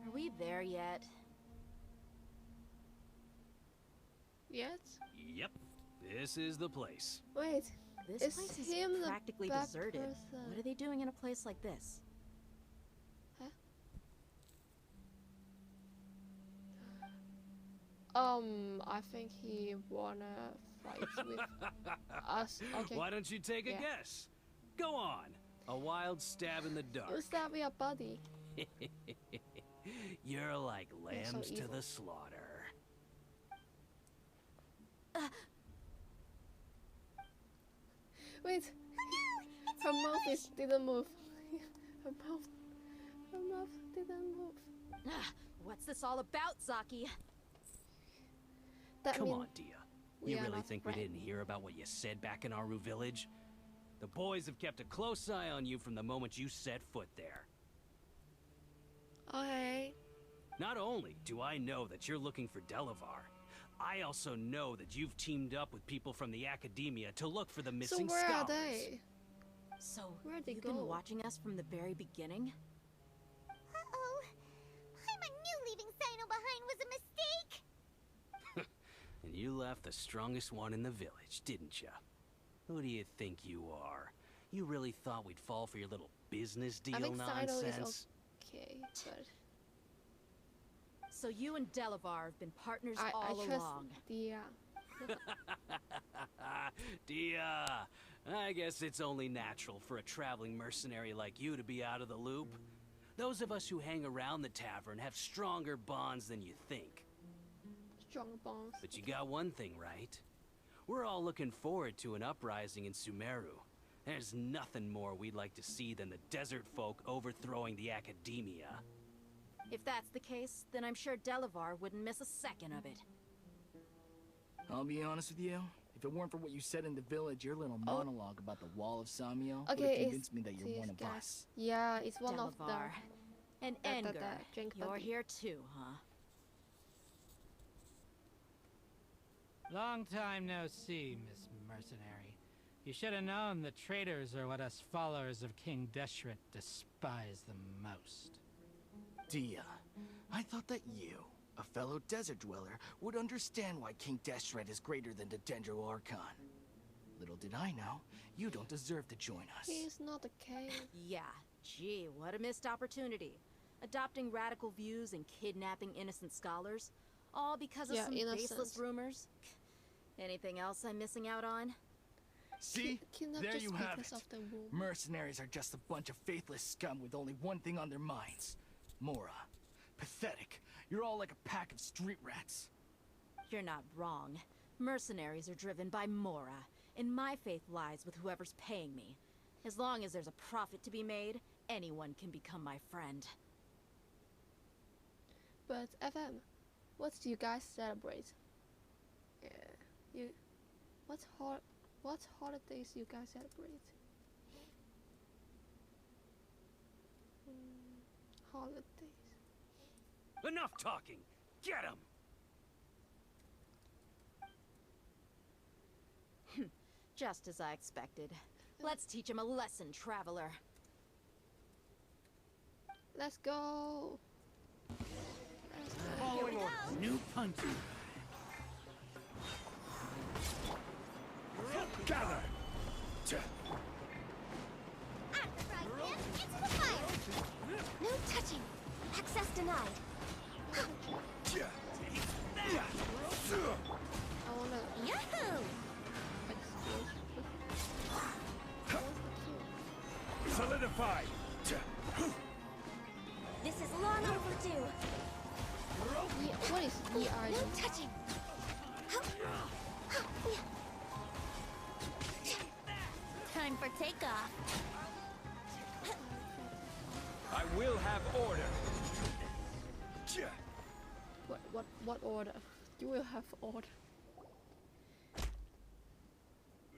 Are we there yet? Yet? Yep, this is the place. Wait, This is place is him the practically bad deserted. person? What are they doing in a place like this? Huh? I think he wanna fight with us. Okay. Why don't you take a guess? Go on. A wild stab in the You dark. stab me a buddy. You're like You're so lambs to evil. the slaughter. Wait. Her mouth didn't move. Her mouth didn't move. What's this all about, Zaki? That Come mean on, Dia. we You are really not think friends. we didn't hear about what you said back in Aru village? The boys have kept a close eye on you from the moment you set foot there. Okay. Not only do I know that you're looking for Delavar, I also know that you've teamed up with people from the academia to look for the So missing where scholars. are they? So, Where'd they you've go? been watching us from the very beginning? Uh-oh. I knew leaving Sino behind was a mistake. And you left the strongest one in the village, didn't ya? Who do you think you are? You really thought we'd fall for your little business deal I think Sino is nonsense? okay, but So you and Delavar have been partners I all trust along. Dia. Dia, I guess it's only natural for a traveling mercenary like you to be out of the loop. Those of us who hang around the tavern have stronger bonds than you think. Strong bonds. But you got one thing right. We're all looking forward to an uprising in Sumeru. There's nothing more we'd like to see than the desert folk overthrowing the academia. If that's the case, then I'm sure Delavar wouldn't miss a second of it. I'll be honest with you. If it weren't for what you said in the village, your little monologue about the wall of Samiel would have Okay, convinced me that you're these one of guys. us. Yeah, it's one of them. Delavar. And That- Enger, drink you're buddy. here too, huh? Long time no see, Miss Mercenary. You should have known the traitors are what us followers of King Deshret despise the most. Dia, I thought that you, a fellow desert dweller, would understand why King Deshret is greater than the Dendro Archon. Little did I know, you don't deserve to join us. He is not a king. Yeah, gee, what a missed opportunity. Adopting radical views and kidnapping innocent scholars, all because of Yeah, some innocent. baseless rumors. Anything else I'm missing out on? See? Kidnap There just you have because it. of the womb. Mercenaries are just a bunch of faithless scum with only one thing on their minds. Mora. Pathetic. You're all like a pack of street rats. You're not wrong. Mercenaries are driven by Mora, and my faith lies with whoever's paying me. As long as there's a profit to be made, anyone can become my friend. But FM, what do you guys celebrate? What holidays you guys celebrate? Holidays. Enough talking! Get him! Just as I expected. Let's teach him a lesson, traveler. Let's go. Following orders. New punch. Gather! Into the fire! No touching! Access denied! I wanna Yahoo! Solidified! This is long overdue. is ERG? No touching. Time for takeoff. I will have order. What order? You will have order.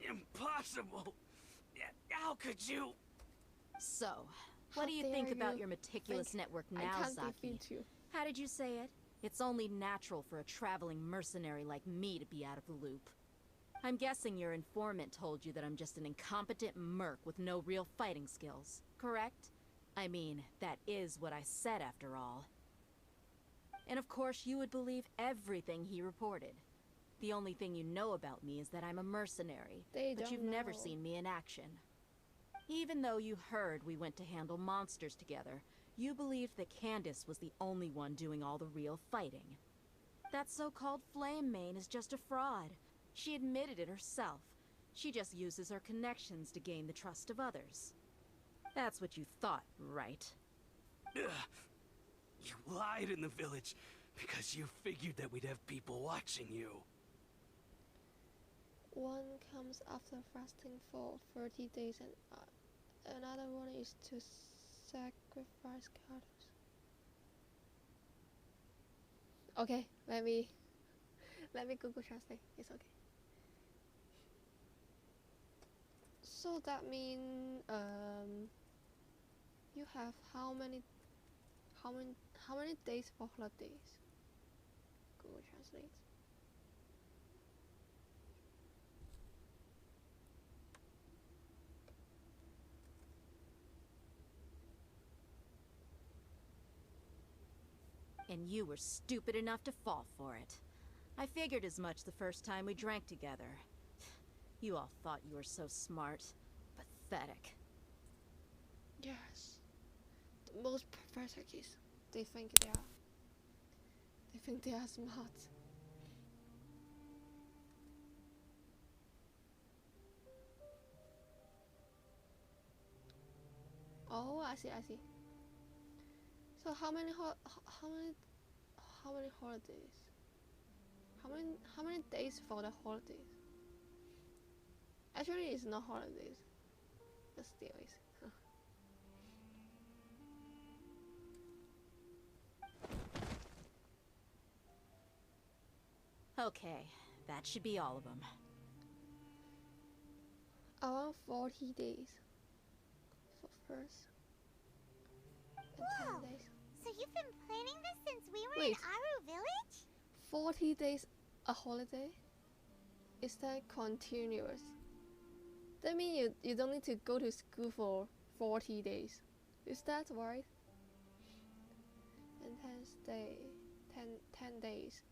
Impossible! How could you? So, what do you think about your meticulous network now, Zaki? How did you say it? It's only natural for a traveling mercenary like me to be out of the loop. I'm guessing your informant told you that I'm just an incompetent merc with no real fighting skills, correct? I mean, that is what I said after all. And of course, you would believe everything he reported. The only thing you know about me is that I'm a mercenary, but you've never seen me in action. Even though you heard we went to handle monsters together, you believed that Candace was the only one doing all the real fighting. That so-called Flame Mane is just a fraud. She admitted it herself. She just uses her connections to gain the trust of others. That's what you thought, right? Ugh. You lied in the village because you figured that we'd have people watching you. One comes after fasting for 30 days and another one is to sacrifice cows. Okay, let me Google Translate. It's okay. So that means you have how many days for holidays? Google Translate. And you were stupid enough to fall for it. I figured as much the first time we drank together. You all thought you were so smart. Pathetic. Yes. The most pathetic is they think they are smart. Oh, I see. So how many holidays? How many days for the holidays? Actually, it's not holidays, but still is. Okay, that should be all of them. Around 40 days for first. Whoa! 10 days. So you've been planning this since we were in Aru Village? 40 days a holiday? Is that continuous? That means you don't need to go to school for 40 days. Is that right? And 10 days.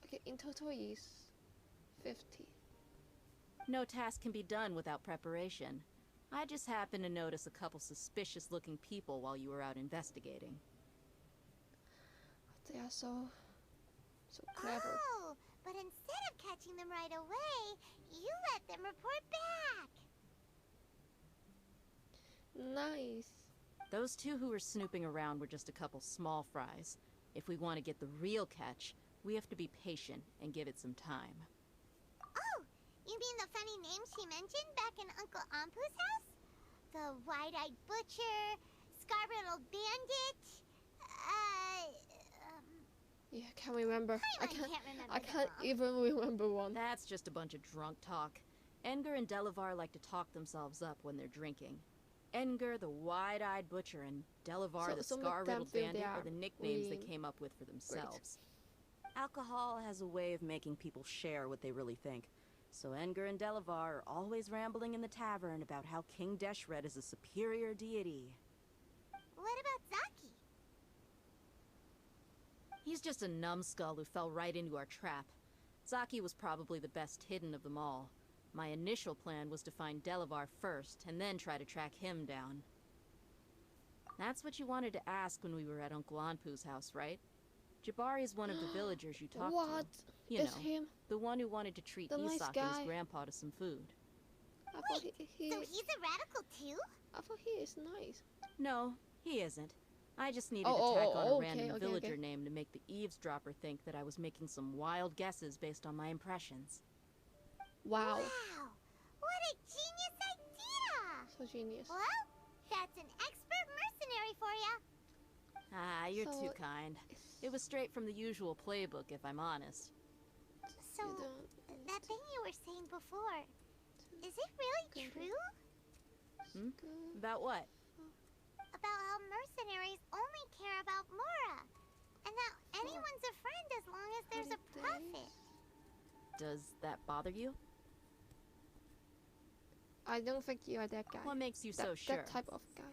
Okay, in total is 50. No task can be done without preparation. I just happened to notice a couple suspicious-looking people while you were out investigating. They are so clever. Oh, but instead of catching them right away, you let them report back. Nice. Those two who were snooping around were just a couple small fries. If we want to get the real catch, we have to be patient and give it some time. Oh, you mean the funny name she mentioned back in Uncle Ampu's house? The wide-eyed butcher, scar-riddled bandit, Yeah, I can't remember. I can't remember even remember one. That's just a bunch of drunk talk. Edgar and Delavar like to talk themselves up when they're drinking. Edgar, the wide-eyed butcher, and Delavar, the scar-riddled bandit, are the nicknames they came up with for themselves. Alcohol has a way of making people share what they really think. So Edgar and Delavar are always rambling in the tavern about how King Deshret is a superior deity. What about Zaki? He's just a numbskull who fell right into our trap. Zaki was probably the best hidden of them all. My initial plan was to find Delavar first, and then try to track him down. That's what you wanted to ask when we were at Uncle Anpu's house, right? Jabari is one of the villagers you talked to. You know, him? The one who wanted to treat nice Isak and his grandpa to some food. Wait, so he's a radical too? I thought he is nice. No, he isn't. I just needed to tack on a random villager name to make the eavesdropper think that I was making some wild guesses based on my impressions. Wow. Wow! What a genius idea! So genius. Well, that's an expert mercenary for ya. Ah, you're too kind. It was straight from the usual playbook, if I'm honest. So, that thing you were saying before, is it really true? Hmm? About what? About how mercenaries only care about Mora, and that anyone's a friend as long as there's a profit. Does that bother you? I don't think you are that guy. What makes you so sure? That type of guy.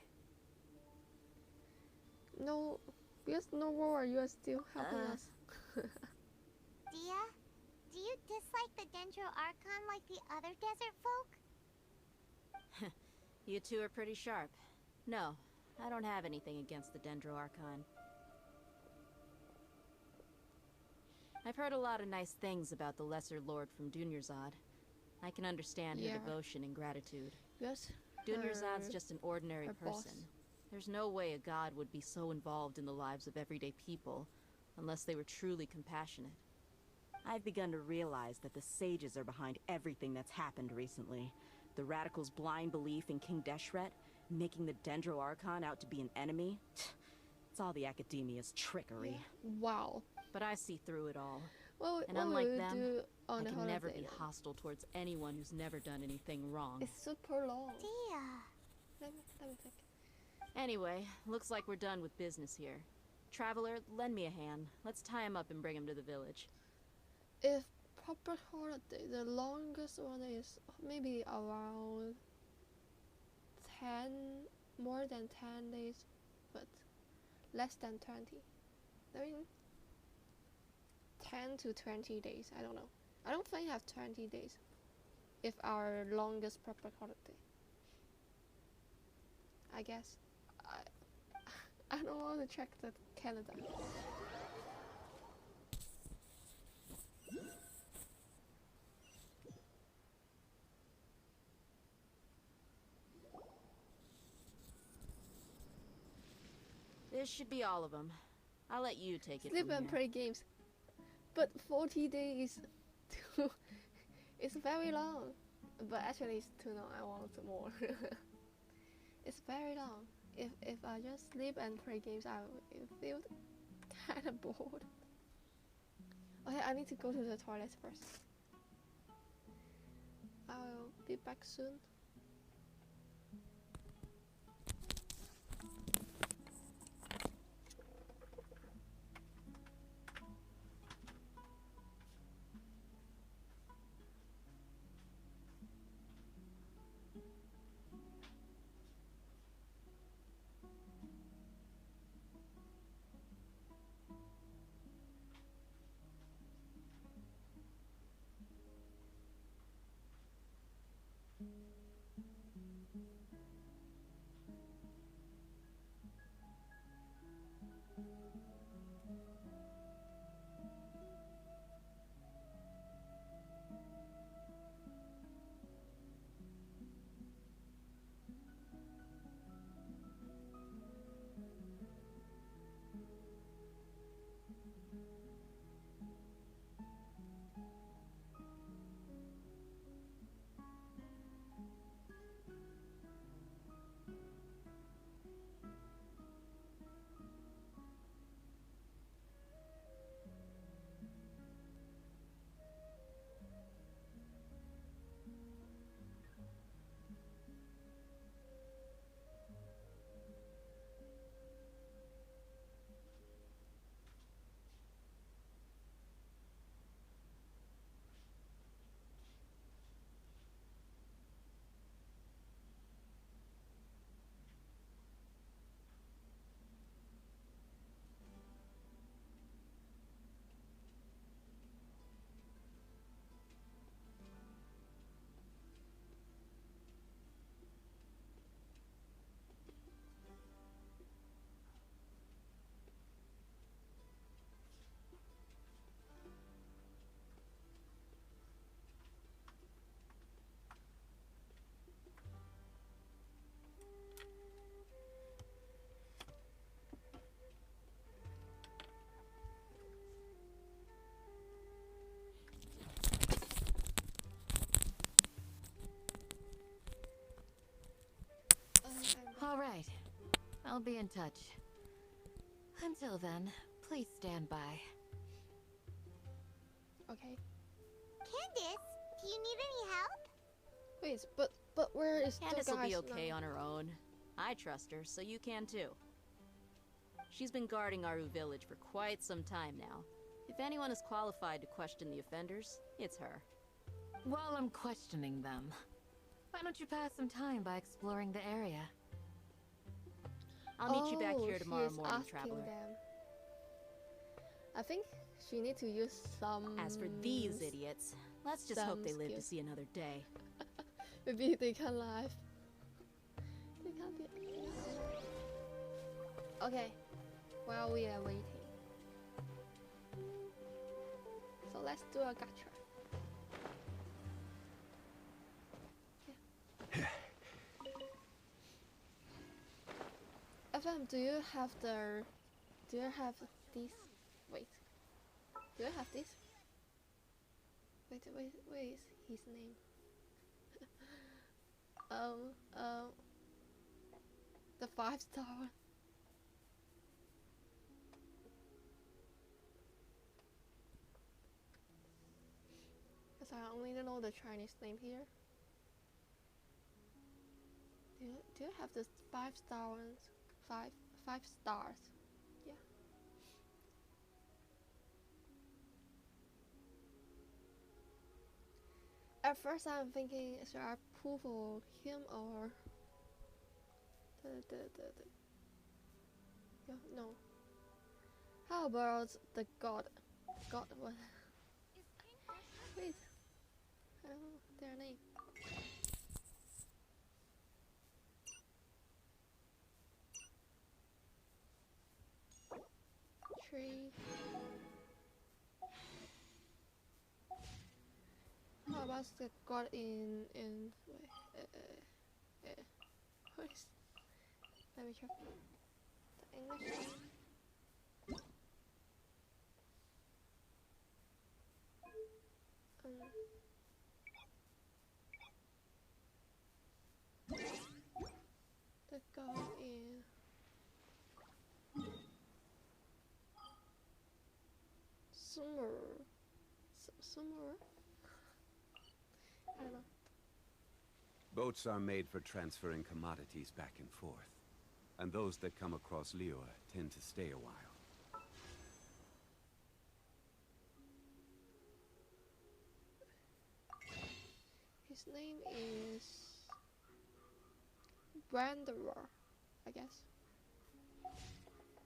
No, because no war, you are still helping us. Dia, do you dislike the Dendro Archon like the other desert folk? You two are pretty sharp. No, I don't have anything against the Dendro Archon. I've heard a lot of nice things about the Lesser Lord from Dunyarzad. I can understand her devotion and gratitude. Yes. Dunyarzad's just an ordinary person. Boss. There's no way a god would be so involved in the lives of everyday people unless they were truly compassionate. I've begun to realize that the sages are behind everything that's happened recently. The radicals' blind belief in King Deshret, making the Dendro Archon out to be an enemy. It's all the academia's trickery. Yeah. Wow. But I see through it all. Well, and what unlike will them, do on I the can never holiday be then? hostile towards anyone who's never done anything wrong. It's super long. Dia. Let me think. Anyway, looks like we're done with business here. Traveler, lend me a hand. Let's tie him up and bring him to the village. If proper holiday, the longest one is maybe around 10, more than 10 days, but less than 20. I mean, 10 to 20 days, I don't know. I don't think I have 20 days if our longest proper holiday. I guess. I don't want to check the Canada. This should be all of them. I'll let you take it Sleep from and here. play games. But 40 days it's very long. But actually it's too long. I want more. It's very long. If I just sleep and play games, I will feel kind of bored. Okay, I need to go to the toilet first. I'll be back soon. I'll be in touch. Until then, please stand by. Okay. Candace, do you need any help? Wait, but where is Candace the will guys be okay now? on her own. I trust her, so you can too. She's been guarding Aru village for quite some time now. If anyone is qualified to question the offenders, it's her. While I'm questioning them, why don't you pass some time by exploring the area? I'll meet you back here tomorrow she's morning, asking traveler. them. I think she needs to use some. As for these idiots, let's just hope they live to skills. see another day. Maybe they can live. They can't be. Okay, while we are waiting, so let's do a gacha. FM, do you have this? Wait, do you have this? Wait, where is his name? The 5-star one. Because I only know the Chinese name here. Do you have the 5-star ones? Five stars. Yeah. At first I'm thinking, should I pull for him or yeah, no. How about the god? God what? Wait. I don't know their name. Tree. How about the god in wait, what is? Let me check the English name. The god in summer. I don't know. Boats are made for transferring commodities back and forth, and those that come across Liyue tend to stay a while. His name is Branderer, I guess.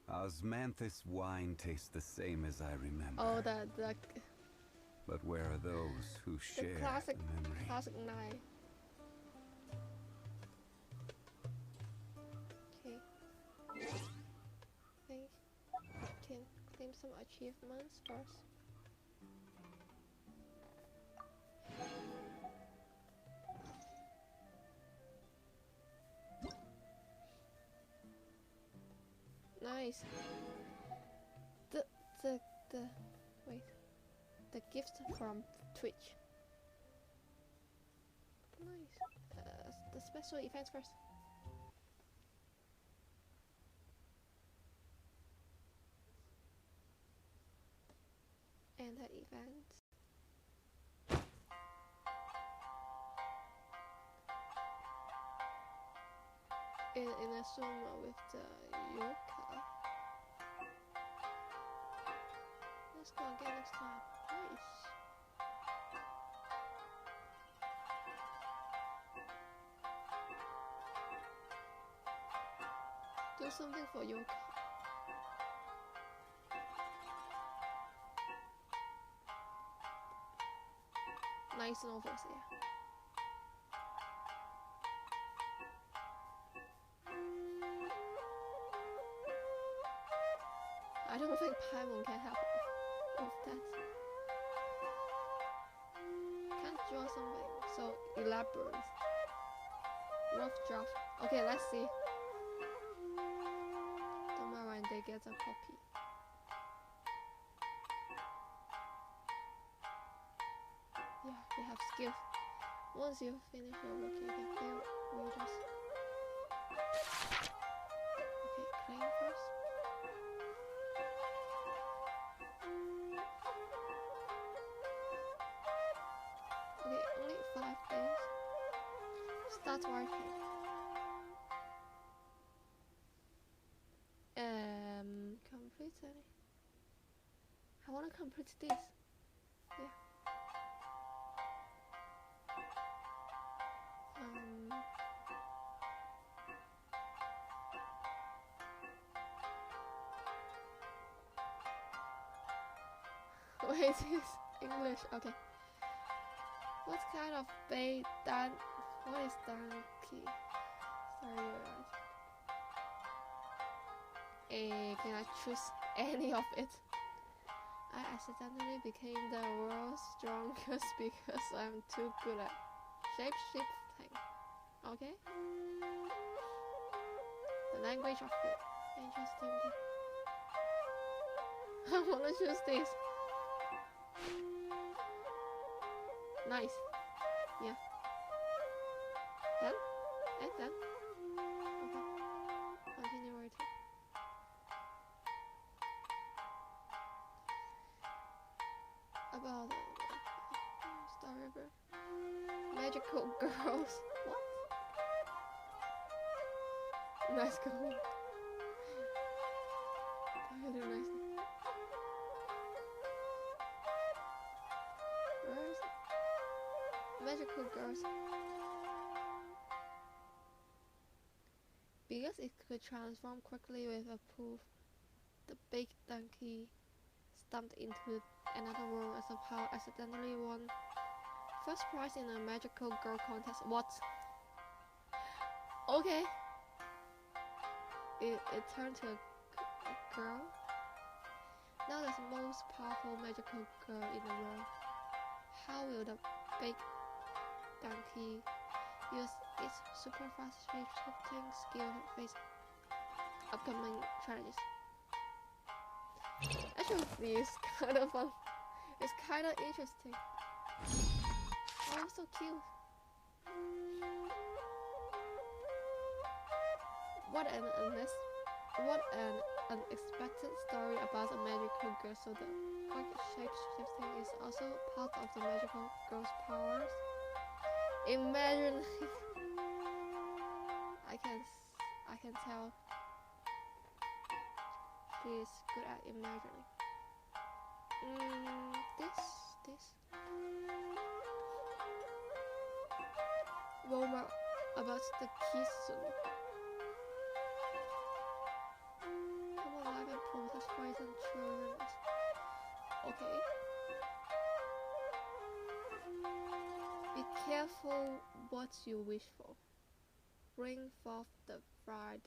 Osmanthus wine tastes the same as I remember. Oh, But where are those who share the memory? Classic 9. Okay. Think can claim some achievements first. Nice. The wait. The gift from Twitch. Nice. The special events first. And the events. In a sumo with the yoka. Let's go again next time. Nice. Do something for yoka. Nice novels, yeah. I don't think Paimon can help with that. Can't draw something so elaborate. Rough draft. Okay, let's see. Tomorrow and they get a copy. Yeah, they have skill. Once you finish your work, you can fail. We just. Okay. clean first. Okay, only 5 days. Start working. Complete any. I wanna complete this. Yeah. Wait, is English? Okay. What kind of bait dan? What is donkey? Sorry, guys. Can I choose any of it? I accidentally became the world's strongest because I'm too good at shape-shifting. Okay? The language of food. Interesting. I wanna choose this. Nice. Yeah. Done? Done? Okay. Continue writing. About storyboard. Magical girls. What? Nice going. I do nice. Where is it? Magical girls. Because it could transform quickly with a poof, the big donkey stumped into another world as a power accidentally won first prize in a magical girl contest. What? Okay. It turned to a girl. Now the most powerful magical girl in the world. How will the big donkey use its super fast shape-shifting skill to face upcoming challenges? Actually, it's kind of fun. It's kind of interesting. Oh, so cute. What an unexpected story about a magical girl. So the quick shape-shifting is also part of the magical girl's powers. Imagine. I can tell she is good at imagining. This. Rumor about the Tysm. Come alive and protect frightened children. Okay. Be careful what you wish for. Bring forth the fried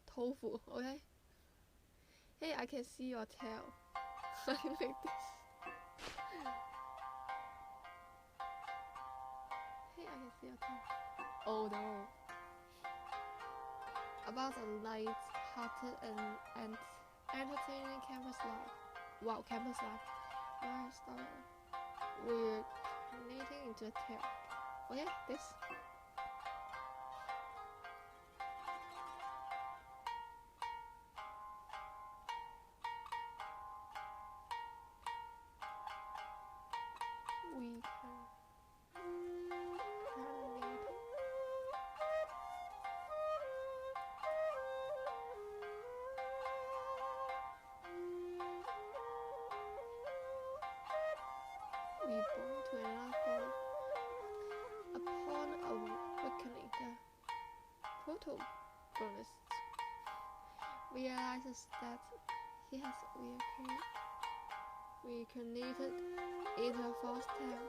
tofu, okay? Hey, I can see your tail. I like this. Hey, I can see your tail. Oh no. About a light-hearted and entertaining campus life. Wow, campus life. We're knitting into a tail. Okay, this. We born to another body. Upon awakening, the protagonist realizes that he has reincarnated in a false tail.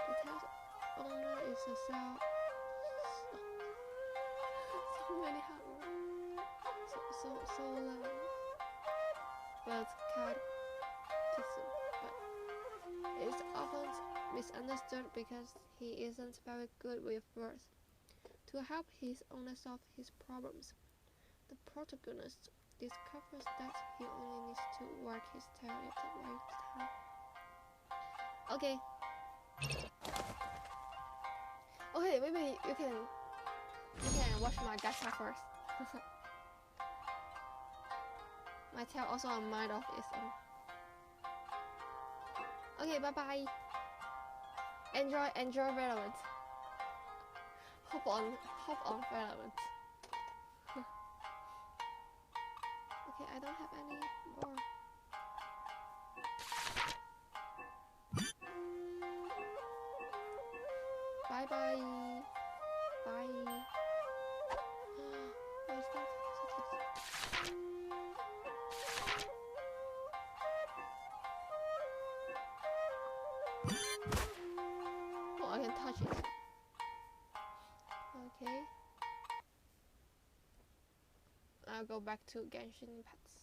The tail's owner is a cell. So many hard words. So long. But cat Tysm. But it's often misunderstood because he isn't very good with words. To help his owner solve his problems, the protagonist discovers that he only needs to work his tail at the right time. Okay. Okay, maybe you can watch my gacha first. My tail also on mind of ism. Okay, bye bye. Enjoy relevant. Hop on relevant. Okay, I don't have any more. Bye bye. Bye. Where's that? Oh, I can touch it. Okay. I'll go back to Genshin Pets.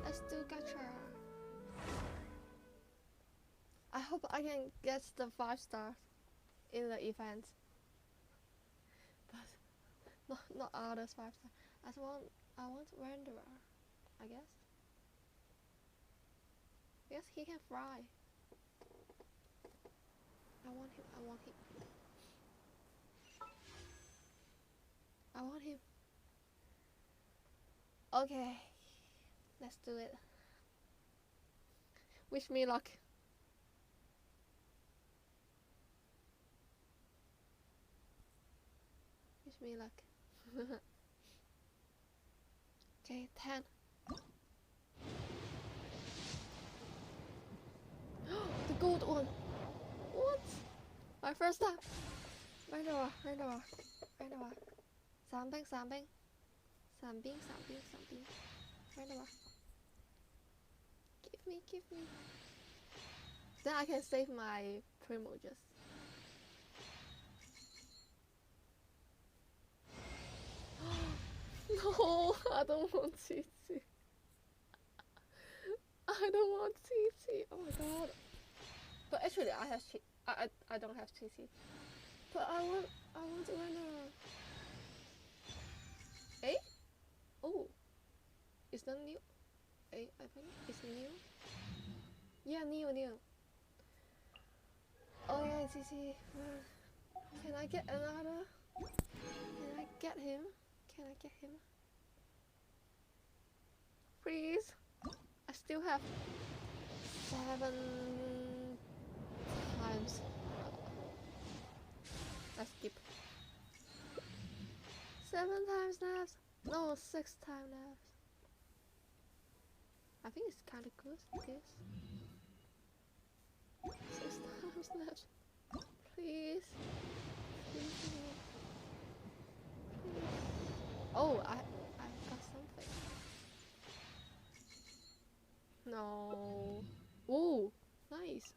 Let's do gacha. I hope I can get the 5 stars in the event, but not others 5 stars. I want Wanderer, I guess. Yes, he can fly. I want him. I want him. I want him. Okay, let's do it. Wish me luck. Wish me luck. Okay, 10. The gold one. What? My first time. Wanderer. Something. Wanderer. Give me. Then I can save my primordials. No, I don't want TT. I don't want TT. Oh my god. But actually, I have I don't have TT. But I want Wanderer. Eh? Oh, is that new? Eh, I think it's new. Yeah, new. Oh yeah, TT. Can I get another? Can I get him? Please. I still have 7 times. Let's skip. 7 times left. No, 6 times left. I think it's kind of good. This. 6 times left. Please. Please. Oh, I got something. No. Ooh, nice.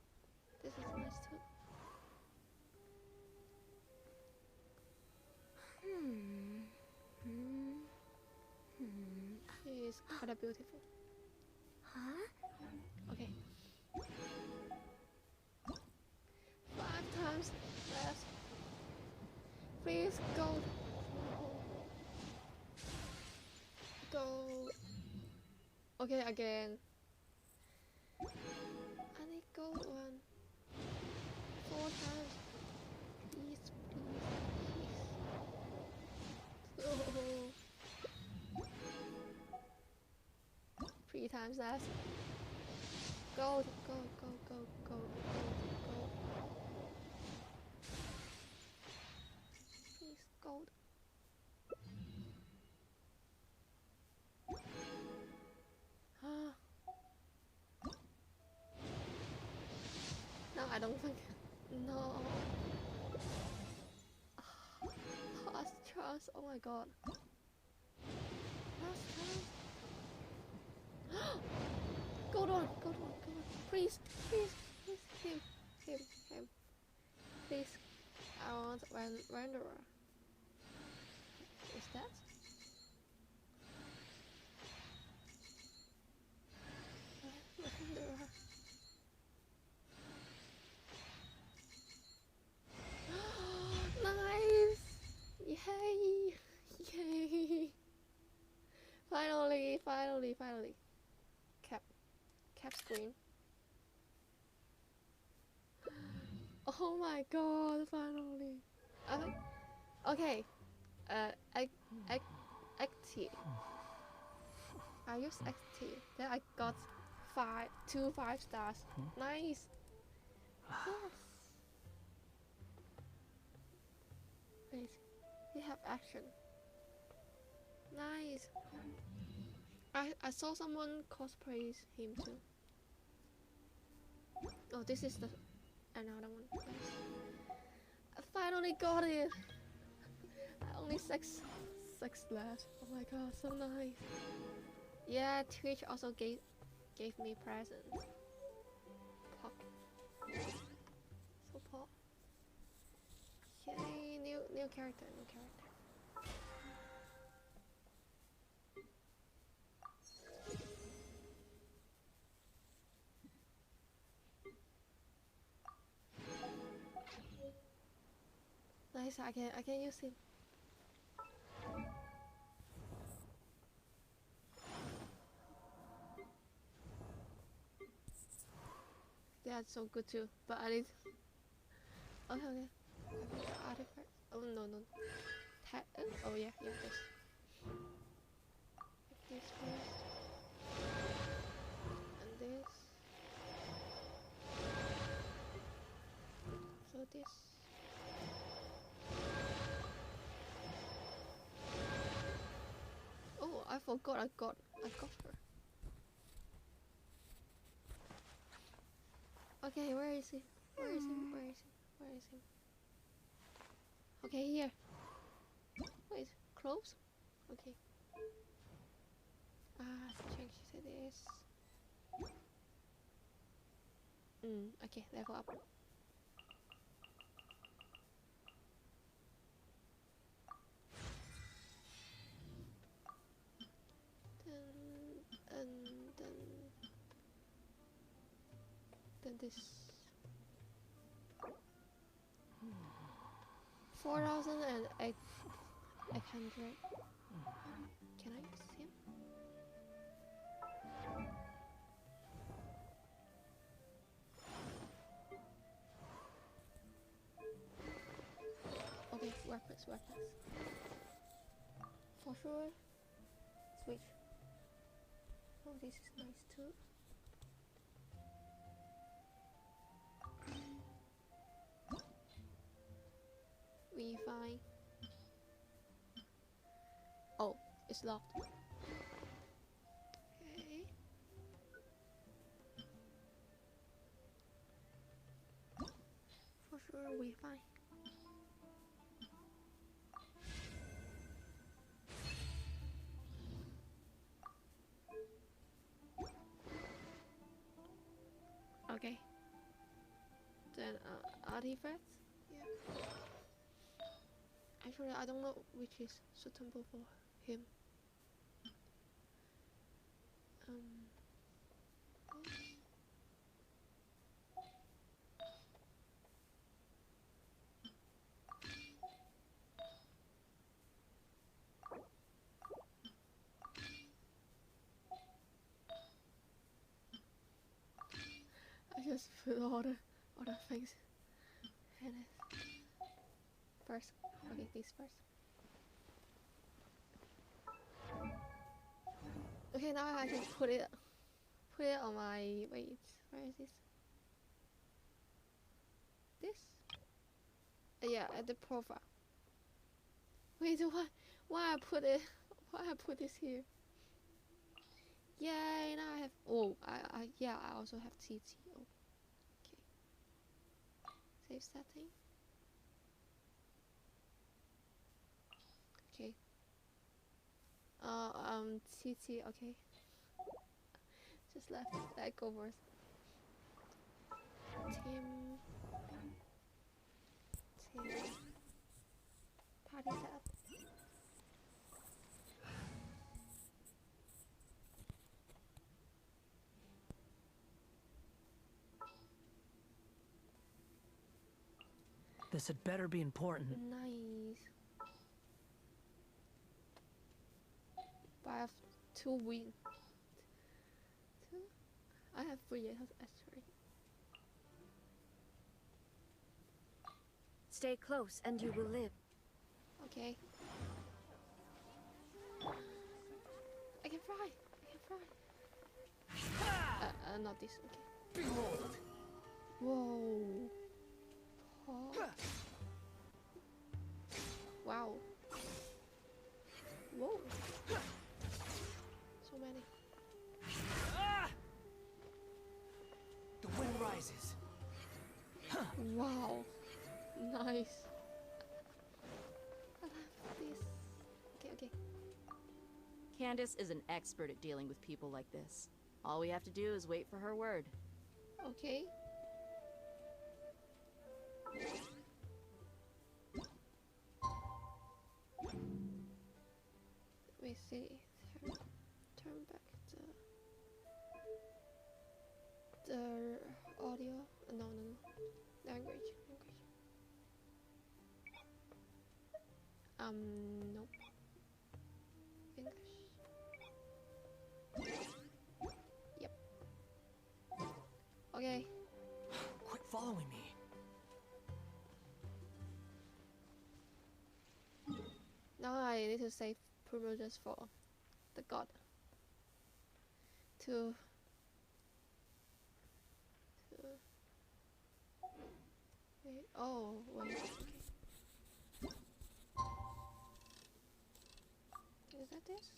This is nice too. She is kind of beautiful. Huh? Okay. 5 times left. Please go. Go. Okay, again. I need gold one. 4 times. Please. Oh. 3 times left. Gold. Go. Please, gold. No, I don't think. No. Last chance. Oh my god. Last chance. Gold one. Please. Him. Please. I want Wanderer. Is that? Wanderer. Nice! Yay! screen. Oh my god, finally. Okay. Active. I use active. Then I got 2 5 stars. Nice. Yes. Wait. We have action. Nice. I saw someone cosplay him too. Oh, this is the another one. I finally got it. Only six left. Oh my god, so nice. Yeah, Twitch also gave me presents. Pop. So pop. Yay, new character. Nice, I can use him. That's so good too, but I need. Okay. The artifact. Oh no. Oh yeah, this. This first. And this. So this. Oh, I forgot I got her. Okay, where is he? Where is he? Okay, here. Wait, close? Okay. Change to this. Okay, level up. Then this 4,800. Can I see him? Okay, weapons. For sure. Switch. Oh, this is nice too. We find. Oh, it's locked. Okay. For sure, we find. Okay. Then artifacts. Yeah. Actually, I don't know which is suitable for him. I just put all the things in it. First, okay, this first. Okay, now I can put it on my wait. Where is this? This? Yeah, at the profile. Wait, why I put it? Why I put this here? Yay! Now I have. Oh, I also have TT. Oh, okay. Save setting. Okay. TT. Okay. Just let go first. Team. Party setup. This had better be important. Nice. But I have 2 wins. I have 3 years actually. Stay close and you will live. Okay. I can fly. Not this. Okay. Behold. Whoa. Oh. Wow. Whoa. So many. The wind rises. Wow. Nice. I love this. Okay. Candace is an expert at dealing with people like this. All we have to do is wait for her word. Okay. Let me see. Turn back the audio. No. Language. Nope. English. Yep. Okay. Quit following me. Now I need to save privileges for the god. Wait. Oh, wait. Okay. Is that this?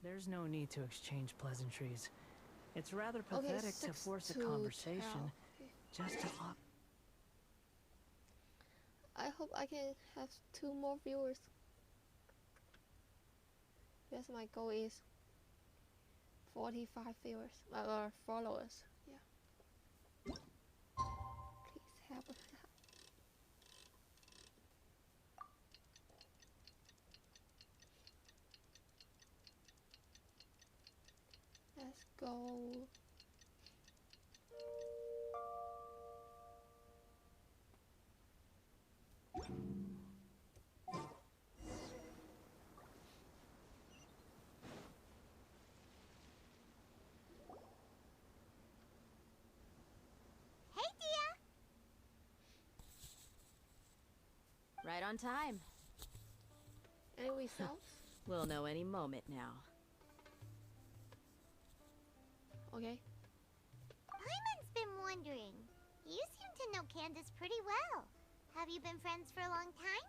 There's no need to exchange pleasantries. It's rather pathetic to force a conversation just to I hope I can have 2 more viewers. Yes, my goal is 45 viewers or followers. Yeah. Please help. Let's go. Hey, Dia. Right on time. Any results? We'll know any moment now. Okay. Paimon's been wondering. You seem to know Candace pretty well. Have you been friends for a long time?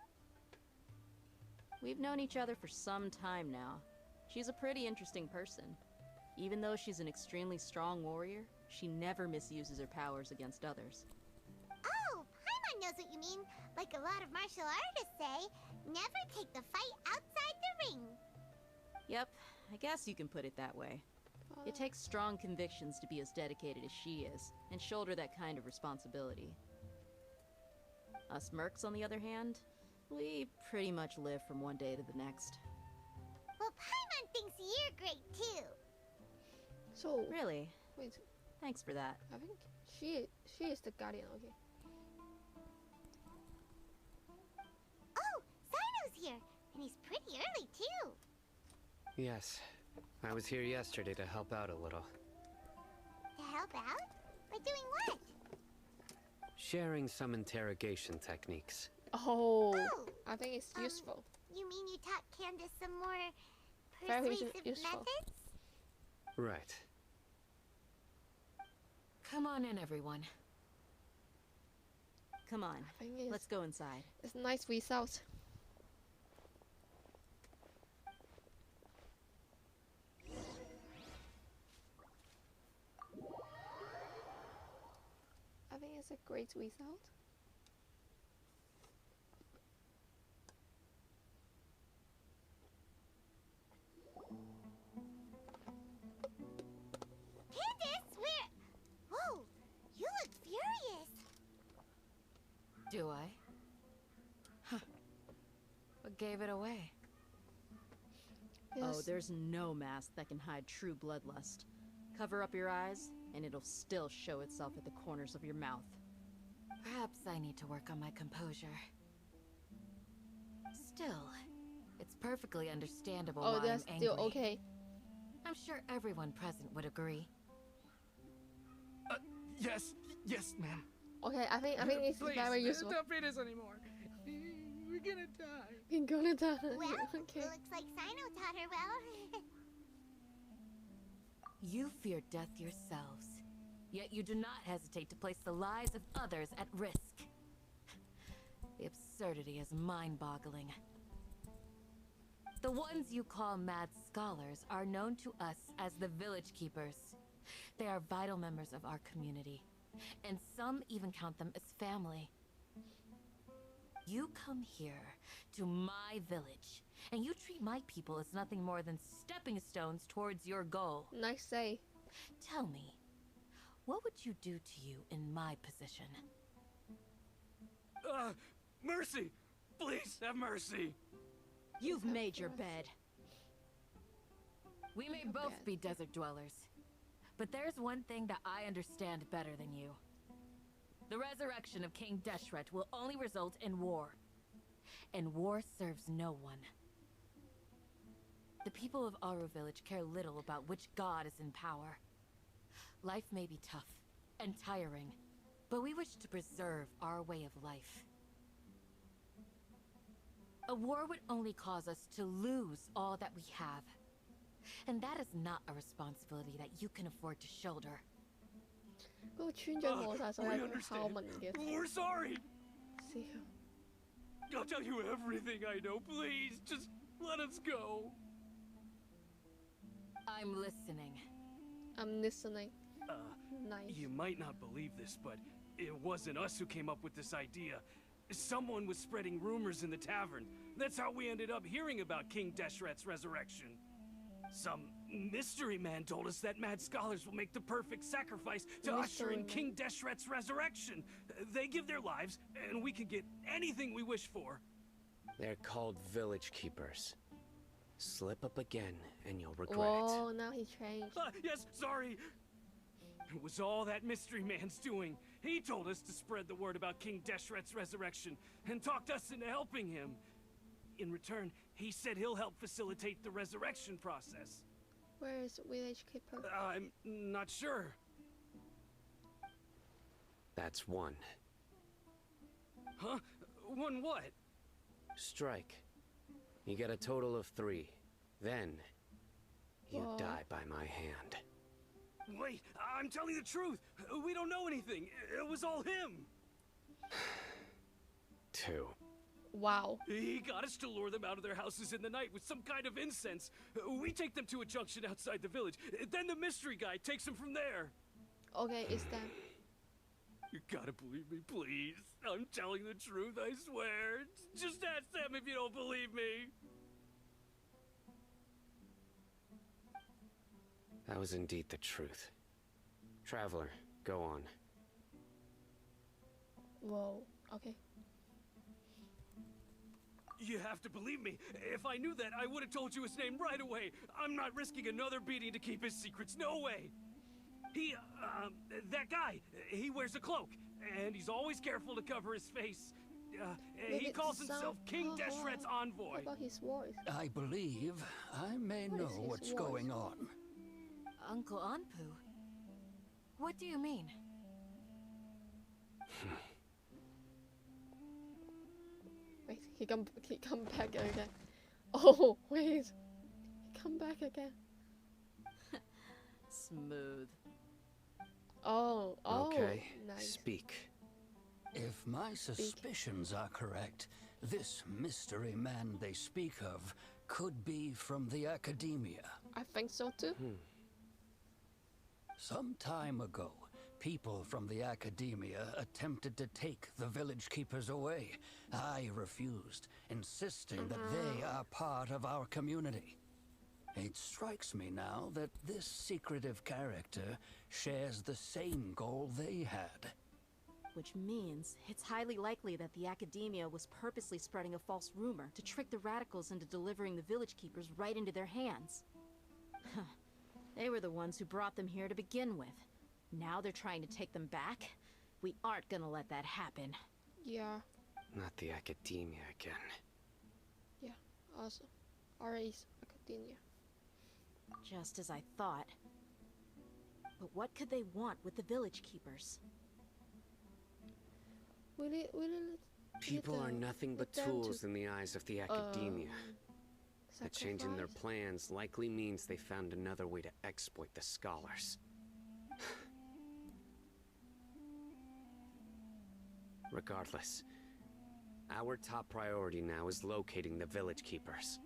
We've known each other for some time now. She's a pretty interesting person. Even though she's an extremely strong warrior, she never misuses her powers against others. Oh, Paimon knows what you mean. Like a lot of martial artists say, never take the fight outside the ring. Yep, I guess you can put it that way. It takes strong convictions to be as dedicated as she is, and shoulder that kind of responsibility. Us mercs, on the other hand, we pretty much live from one day to the next. Well, Paimon thinks you're great too. So really? Wait. Thanks for that. I think she is the guardian. Okay. Oh, Sino's here, and he's pretty early too. Yes. I was here yesterday to help out a little. To help out? By doing what? Sharing some interrogation techniques. Oh, I think it's useful. You mean you taught Candace some more Very persuasive useful. methods? Right. Come on in, everyone. Come on, let's go inside. It's a nice result. I think it's a great result. Candace, where? Whoa, you look furious. Do I? Huh. What gave it away? Oh, there's no mask that can hide true bloodlust. Cover up your eyes, and it'll still show itself at the corners of your mouth. Perhaps I need to work on my composure. Still, it's perfectly understandable why I'm that's angry. still okay. I'm sure everyone present would agree. Yes, ma'am. Okay, I think it's Please, very useful. don't beat us anymore. We're gonna die. We're gonna die. Well, Okay. looks like Sino taught her well. You fear death yourselves, yet you do not hesitate to place the lives of others at risk. The absurdity is mind-boggling. The ones you call mad scholars are known to us as the Village Keepers. They are vital members of our community, and some even count them as family. You come here to my village, and you treat my people as nothing more than stepping stones towards your goal. Nice say. Tell me, what would you do to you in my position? Mercy! Please have mercy! You've made your bed. We may both be desert dwellers, but there's one thing that I understand better than you. The resurrection of King Deshret will only result in war, and war serves no one. The people of Aru Village care little about which god is in power. Life may be tough and tiring, but we wish to preserve our way of life. A war would only cause us to lose all that we have, and that is not a responsibility that you can afford to shoulder. We're sorry. See you. I'll tell you everything I know. Please, just let us go. I'm listening. I'm listening. Nice. You might not believe this, but it wasn't us who came up with this idea. Someone was spreading rumors in the tavern. That's how we ended up hearing about King Deshret's resurrection. Some mystery man told us that mad scholars will make the perfect sacrifice to usher in King Deshret's resurrection. They give their lives, and we can get anything we wish for. They're called Village Keepers. Slip up again, and you'll regret Oh, now he changed. Yes, sorry. It was all that mystery man's doing. He told us to spread the word about King Deshret's resurrection, and talked us into helping him. In return, he said he'll help facilitate the resurrection process. Where is Village Keeper? I'm not sure. That's one. Huh? One what? Strike. You get a total of 3. Then, you die by my hand. Wait, I'm telling the truth. We don't know anything. It was all him. 2. Wow. He got us to lure them out of their houses in the night with some kind of incense. We take them to a junction outside the village. Then the mystery guy takes them from there. Okay, it's them. You gotta believe me, please. I'm telling the truth, I swear. Just ask them if you don't believe me. That was indeed the truth. Traveler, go on. Whoa, okay. You have to believe me. If I knew that, I would have told you his name right away. I'm not risking another beating to keep his secrets. No way. That guy, he wears a cloak, and he's always careful to cover his face. He calls himself King Deshret's envoy. What about his voice? I believe I may know what's going on. Uncle Anpu? What do you mean? Wait, he come back again. Oh, wait. He come back again. Smooth. Oh, okay, nice. Speak. If my suspicions are correct, this mystery man they speak of could be from the academia. I think so too. Some time ago, people from the academia attempted to take the village keepers away. I refused, insisting that they are part of our community. It strikes me now that this secretive character shares the same goal they had. Which means it's highly likely that the academia was purposely spreading a false rumor to trick the radicals into delivering the village keepers right into their hands. They were the ones who brought them here to begin with. Now they're trying to take them back? We aren't gonna let that happen. Yeah. Not the academia again. Yeah, also. RA's academia. Just as I thought. But what could they want with the village keepers? People are nothing but tools in the eyes of the academia. A change in their plans likely means they found another way to exploit the scholars. Regardless, our top priority now is locating the village keepers.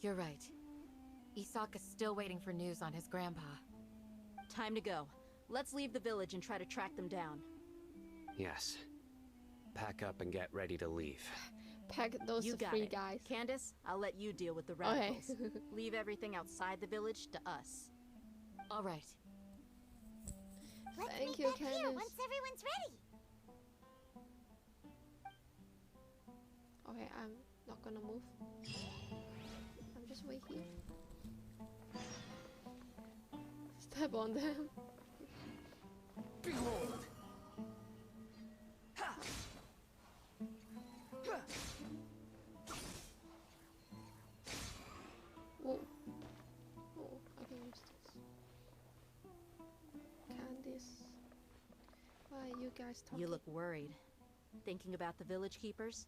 You're right. Isaka's still waiting for news on his grandpa. Time to go. Let's leave the village and try to track them down. Yes. Pack up and get ready to leave. Pack those three guys. Candace, I'll let you deal with the radicals. Leave everything outside the village to us. All right. Let's Thank meet you, back here Candace. once everyone's ready. Okay, I'm not gonna move. I'm just wait here. Step on them. Behold! Whoa. Oh, I can use this. Candice. Why are you guys talking? You look worried. Thinking about the village keepers?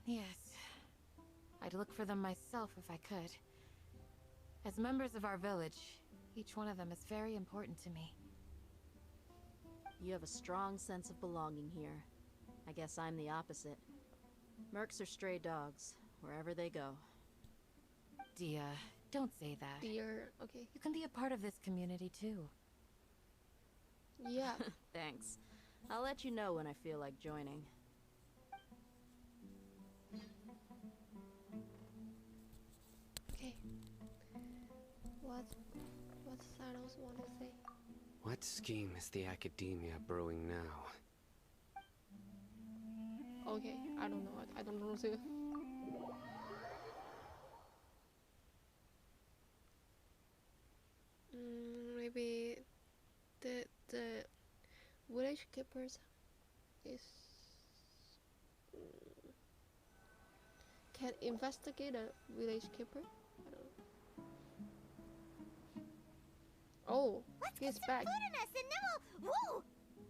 Yes. I'd look for them myself if I could. As members of our village, each one of them is very important to me. You have a strong sense of belonging here. I guess I'm the opposite. Mercs are stray dogs, wherever they go. Dia, don't say that. Dear, okay. You can be a part of this community too. Yeah. Thanks. I'll let you know when I feel like joining. Okay. What's Thanos want to say? What scheme is the academia brewing now? Okay, I don't know. I don't know too. Maybe the village keepers is can investigate a village keeper. I don't know. Oh, he's back. Put on us and then we'll... Whoa!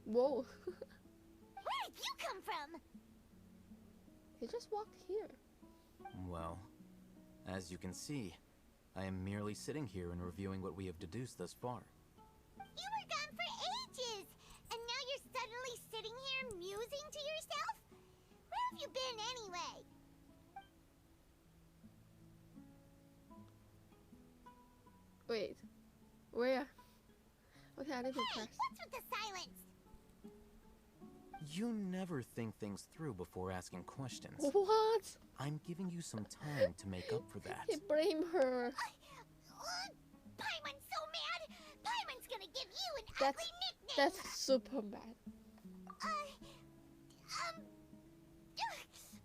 Whoa. Where did you come from? He just walked here. Well, as you can see, I am merely sitting here and reviewing what we have deduced thus far. You were gone for ages, and now you're suddenly sitting here musing to yourself? Where have you been anyway? Wait, where? Okay, I need to press. What's with the silence? You never think things through before asking questions. What? I'm giving you some time to make up for that. He blamed her. Paimon's so mad! Paimon's gonna give you an That's ugly nickname! that's super bad.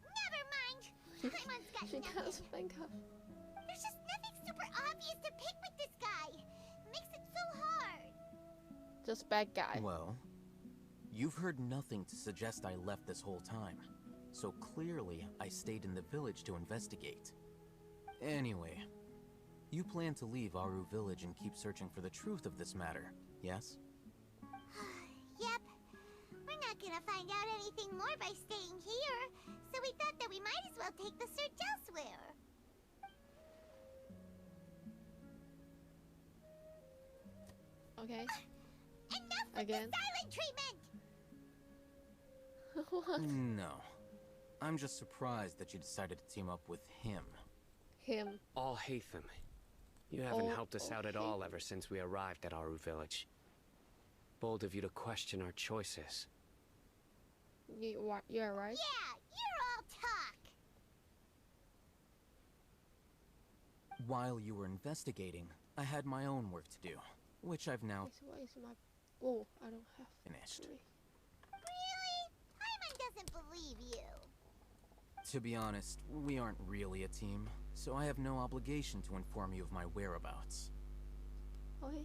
Never mind. Paimon's got She nothing. can't think of. There's just nothing super obvious to pick with this guy. Makes it so hard. Just bad guy. Well, you've heard nothing to suggest I left this whole time. So clearly, I stayed in the village to investigate. Anyway, you plan to leave Aru village and keep searching for the truth of this matter, yes? Yep. We're not gonna find out anything more by staying here, so we thought that we might as well take the search elsewhere. Okay. Enough Again. with the silent treatment! What? No. I'm just surprised that you decided to team up with him. Him. All Hatham. You haven't Oh, helped us out at all ever since we arrived at Aru village. Bold of you to question our choices. You're right. Yeah, you're all talk. While you were investigating, I had my own work to do, which I've now Why is my... Oh, I don't have... finished. Really? Paimon doesn't believe you. To be honest, we aren't really a team, so I have no obligation to inform you of my whereabouts. Okay.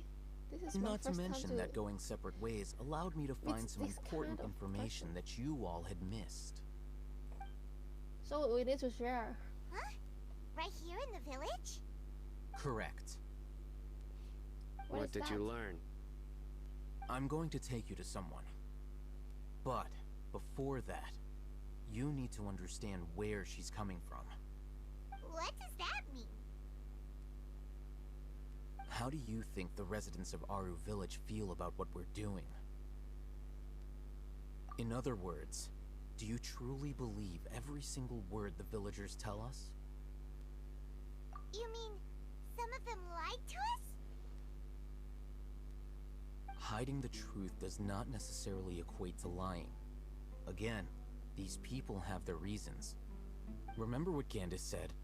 This is my Not to first time mention that going separate ways allowed me to find some this important kind of information that you all had missed. So we need to share. Huh? Right here in the village? Correct. What did you learn? I'm going to take you to someone. But before that, you need to understand where she's coming from. What does that mean? How do you think the residents of Aru Village feel about what we're doing? In other words, do you truly believe every single word the villagers tell us? You mean some of them lied to us? Hiding the truth does not necessarily equate to lying. Again, these people have their reasons. Remember what Candace said?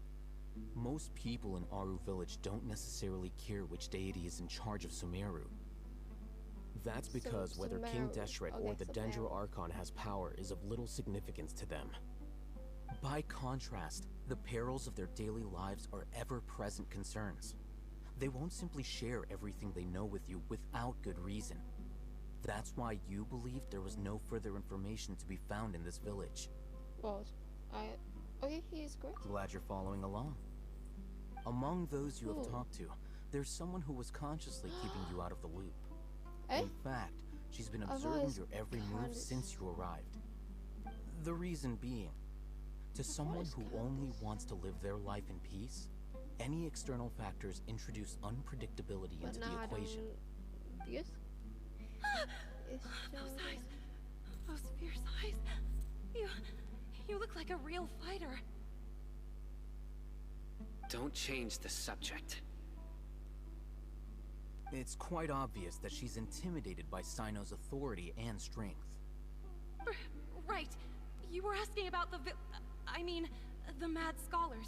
Most people in Aru Village don't necessarily care which deity is in charge of Sumeru. That's because whether King Deshret or the Dendro Archon has power is of little significance to them. By contrast, the perils of their daily lives are ever-present concerns. They won't simply share everything they know with you without good reason. That's why you believed there was no further information to be found in this village. Well, okay, he is great. Glad you're following along. Among those you have talked to, there's someone who was consciously keeping you out of the loop. In fact, she's been observing your every move since you arrived. The reason being, to someone who only wants to live their life in peace, any external factors introduce unpredictability into the equation. Yes? Those eyes. Those fierce eyes. You look like a real fighter. Don't change the subject. It's quite obvious that she's intimidated by Sino's authority and strength. Right. You were asking about the the mad scholars.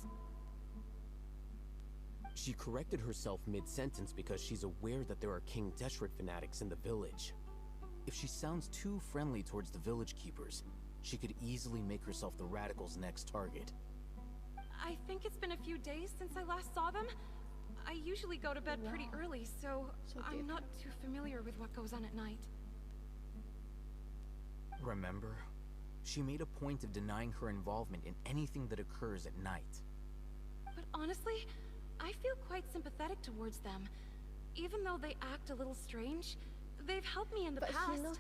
She corrected herself mid-sentence because she's aware that there are King Deshret fanatics in the village. If she sounds too friendly towards the village keepers, she could easily make herself the radicals' next target. I think it's been a few days since I last saw them. I usually go to bed pretty early, so I'm not too familiar with what goes on at night. Remember? She made a point of denying her involvement in anything that occurs at night. But honestly, I feel quite sympathetic towards them. Even though they act a little strange, they've helped me in the past.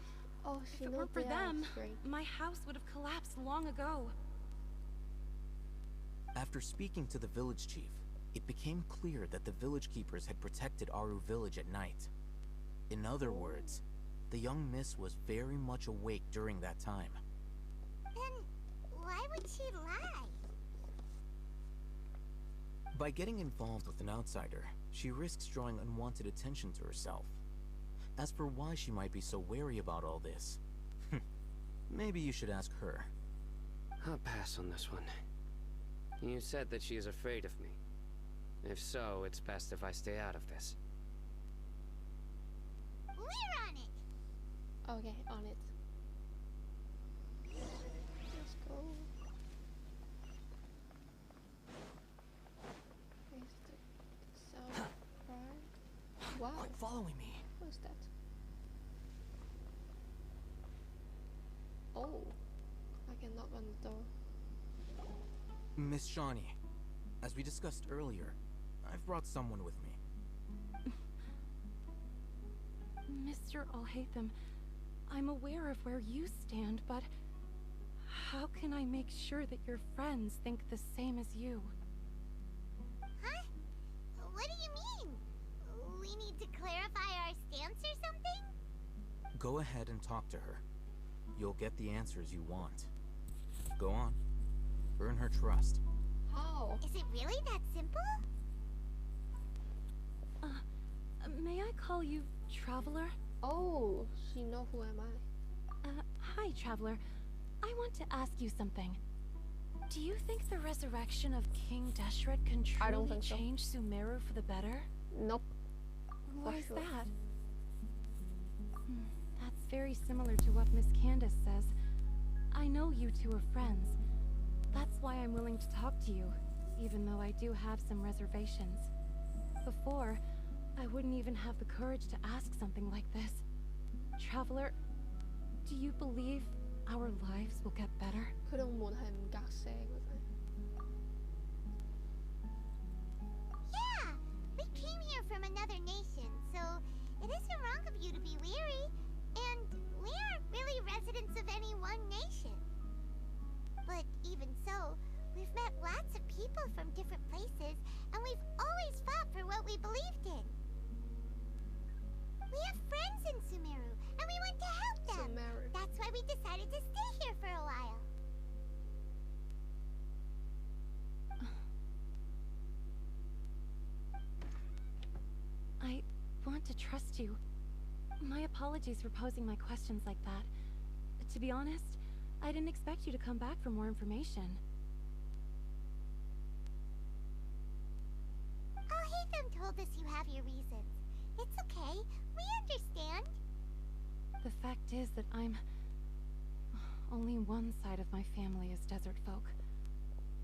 If it weren't for them, my house would have collapsed long ago. After speaking to the village chief, it became clear that the village keepers had protected Aru Village at night. In other words, the young miss was very much awake during that time. Then why would she lie? By getting involved with an outsider, she risks drawing unwanted attention to herself. As for why she might be so wary about all this, maybe you should ask her. I'll pass on this one. You said that she is afraid of me. If so, it's best if I stay out of this. We're on it! Okay, on it. Let's go. Where's the sound bar? Wow. Quit following me. What's that? Oh. I can knock on the door. Miss Shawnee, as we discussed earlier, I've brought someone with me. Mr. Alhaitham, I'm aware of where you stand, but how can I make sure that your friends think the same as you? Huh? What do you mean? We need to clarify our stance or something? Go ahead and talk to her. You'll get the answers you want. Go on. Earn her trust. How? Is it really that simple? May I call you Traveler? Oh, she know who am I. Hi, Traveler. I want to ask you something. Do you think the resurrection of King Deshret can truly change Sumeru for the better? Nope. Why is that? That's very similar to what Miss Candace says. I know you two are friends. That's why I'm willing to talk to you, even though I do have some reservations. Before, I wouldn't even have the courage to ask something like this. Traveler, do you believe our lives will get better? 佢同門係唔隔聲嘅啫。Yeah! We came here are from another nation, so it isn't wrong of you to be weary. And we aren't really residents of any one nation. But even so, we've met lots of people from different places, and we've always fought for what we believed in. We have friends in Sumeru, and we want to help them. That's why we decided to stay here for a while. I want to trust you. My apologies for posing my questions like that. To be honest, I didn't expect you to come back for more information. Tysm told us you have your reasons. It's okay. We understand. The fact is that only one side of my family is desert folk.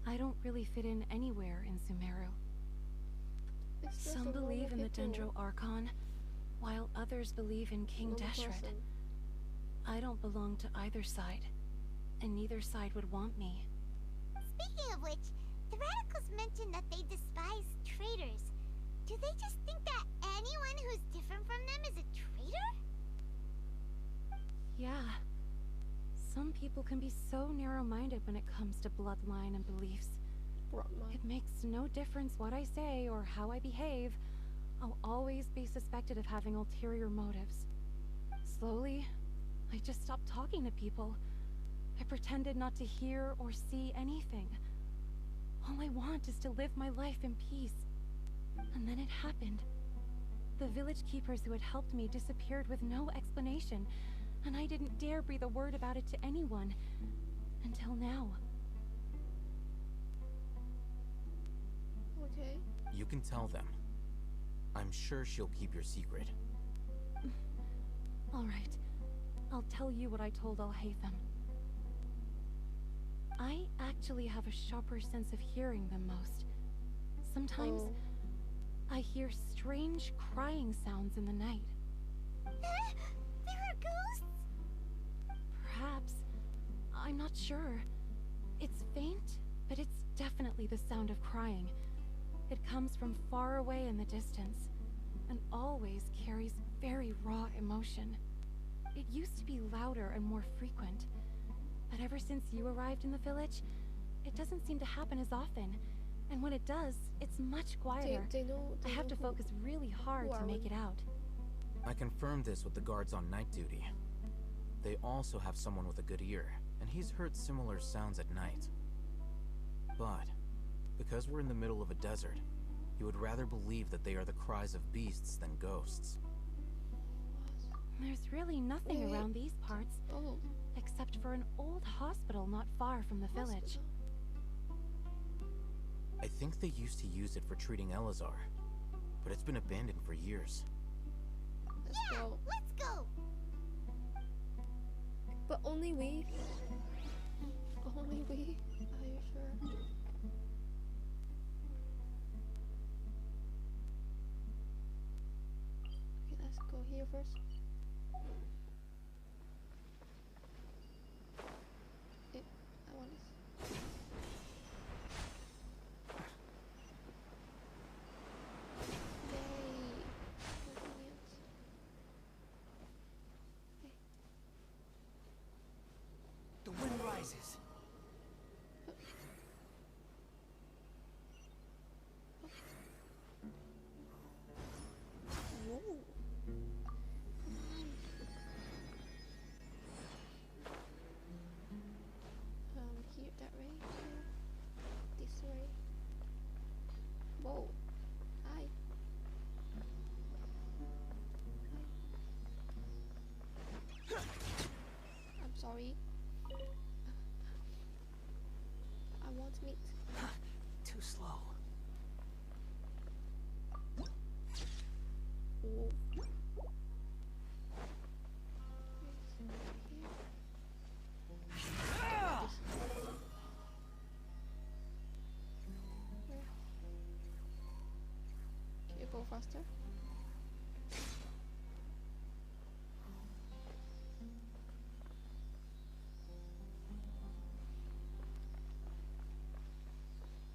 I don't really fit in anywhere in Sumeru. Some believe in the Dendro Archon, while others believe in King Deshret. I don't belong to either side, and neither side would want me. Speaking of which, the radicals mentioned that they despise traitors. Do they just think that anyone who's different from them is a traitor? Yeah. Some people can be so narrow-minded when it comes to bloodline and beliefs. It makes no difference what I say or how I behave. I'll always be suspected of having ulterior motives. Slowly, I just stopped talking to people. I pretended not to hear or see anything. All I want is to live my life in peace. And then it happened. The village keepers who had helped me disappeared with no explanation, and I didn't dare breathe a word about it to anyone. Until now. Okay. You can tell them. I'm sure she'll keep your secret. All right. I'll tell you what I told Alhaitham. I actually have a sharper sense of hearing than most. Sometimes, I hear strange crying sounds in the night. There are ghosts? Perhaps. I'm not sure. It's faint, but it's definitely the sound of crying. It comes from far away in the distance, and always carries very raw emotion. It used to be louder and more frequent, but ever since you arrived in the village, it doesn't seem to happen as often, and when it does, it's much quieter. I have to focus really hard to make it out. I confirmed this with the guards on night duty. They also have someone with a good ear, and he's heard similar sounds at night. But because we're in the middle of a desert, he would rather believe that they are the cries of beasts than ghosts. There's really nothing around these parts, except for an old hospital not far from the village. I think they used to use it for treating Elazar, but it's been abandoned for years. Let's go! But only we? Only we? Are you sure? Okay, let's go here first. Yep, I want this. The wind rises. Here, that way, here, this way. Whoa. Hi. I'm sorry. I want meat. Too slow. Ooh. Can you go faster?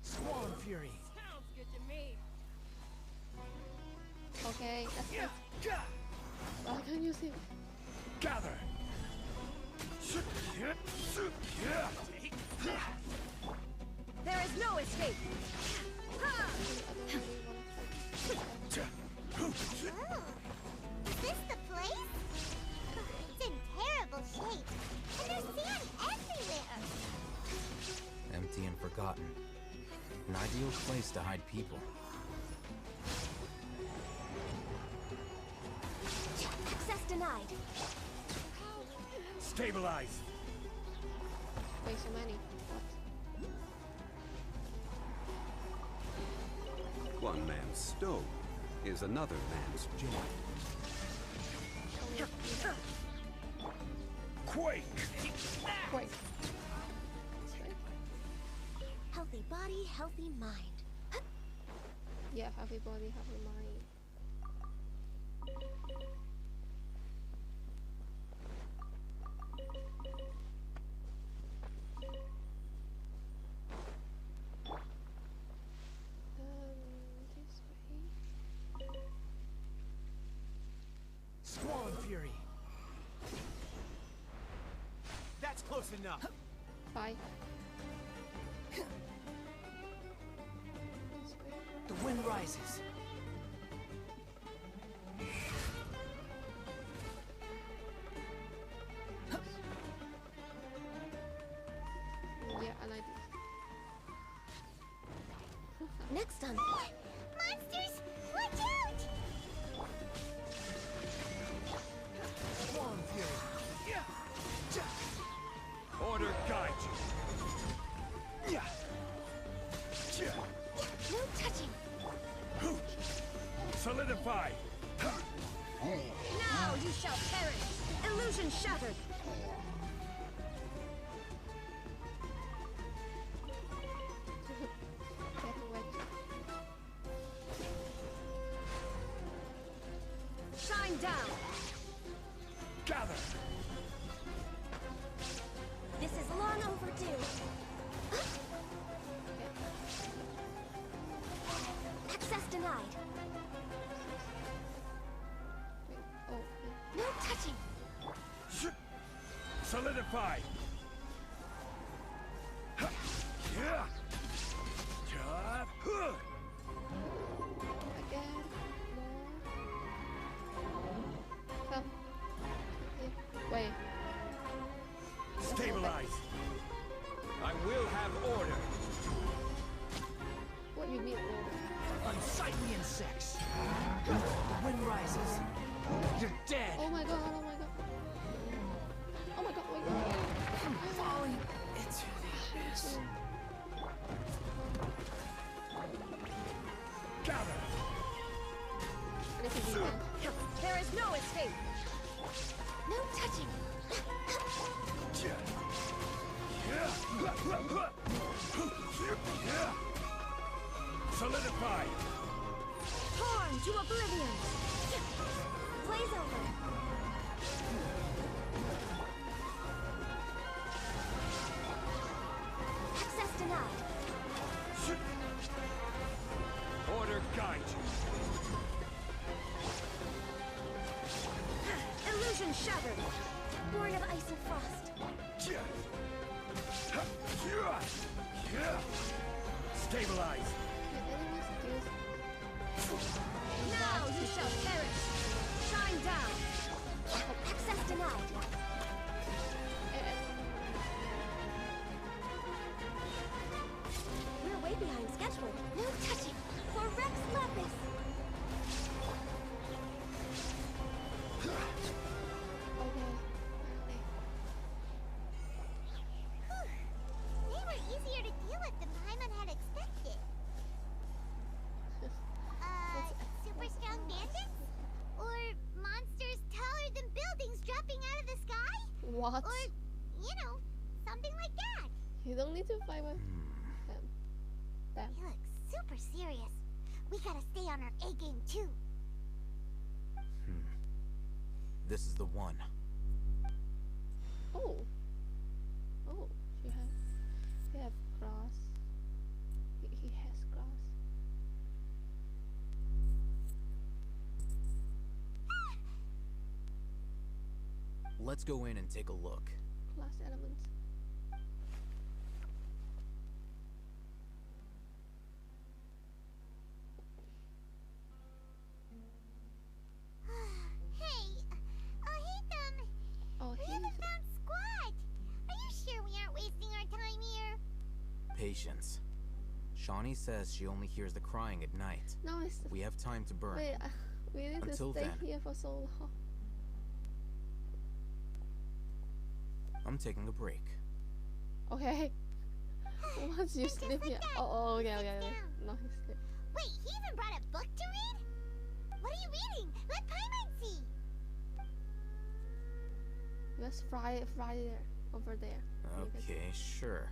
Squall and Fury. Sounds good to me. Why can't you see? Gather. There is no escape. Oh, is this the place? It's in terrible shape, and there's sand everywhere. Empty and forgotten. An ideal place to hide people. Access denied. Stabilize. Wait, so many. What? One man's stone is another man's joy. Quake! Quake. Healthy body, healthy mind. Yeah, healthy body, healthy mind. This way. Squall and Fury. That's close enough. Bye. The wind rises. Yeah, I like this. Next on. Monsters! Watch out! Squall and Fury. Order guide you. No touching. Solidify. Now you shall perish. Illusion shattered. Shine down. Gather. This is long overdue. Access denied. No touching. Solidify. Again. More. Come. Wait. Stabilize. I will have order. What you mean order? Unsightly insects. The wind rises. You're dead. Oh my god, oh my god. Oh my god, oh my god. I'm falling into the abyss. Gather. There is no escape. No touching. Solidify. Torn to oblivion. Blaze over. Access denied. Order guide you. Illusion shattered. Born of ice and frost. Stabilize. Now you shall perish. Shine down. Access denied. We're way behind schedule. No touching. For Rex Lapis. They were easier to deal with than Paimon had expected. Super strong bandits? Or monsters taller than buildings dropping out of the sky? What? Or, you know, something like that. You don't need to fight with them. You look super serious. We gotta stay on our A game too. This is the one. Oh. Oh, he has grass. He has grass. Let's go in and take a look. Class elements. Hey, Tysm. Oh, We haven't found squat. Are you sure we aren't wasting our time here? Patience. Shawnee says she only hears the crying at night. No, it's... We have time to burn. Wait, we need Until to stay then, here for so long. I'm taking a break. Okay. Once you sleep here. Oh, okay. No, he's sleep. Wait, he even brought a book to read? What are you reading? Let Paimon see. Let's fry there. Over there. Okay, sure.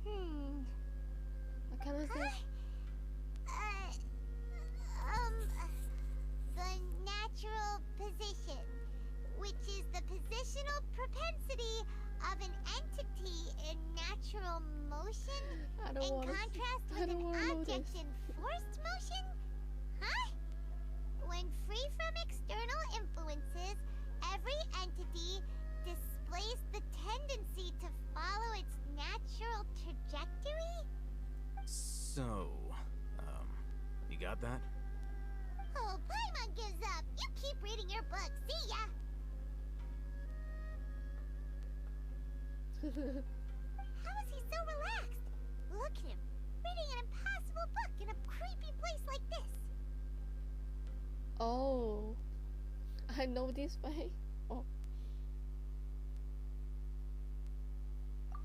What kind of thing? The natural position, which is the positional propensity of an entity in natural motion, in contrast with an object in forced motion? Huh? When free from external influences, every entity displays the tendency to follow its natural trajectory? So, you got that? Oh, Paimon gives up. You keep reading your book. See ya. How is he so relaxed? Look at him, reading an impossible book in a creepy place like this. Oh, I know this way. Oh.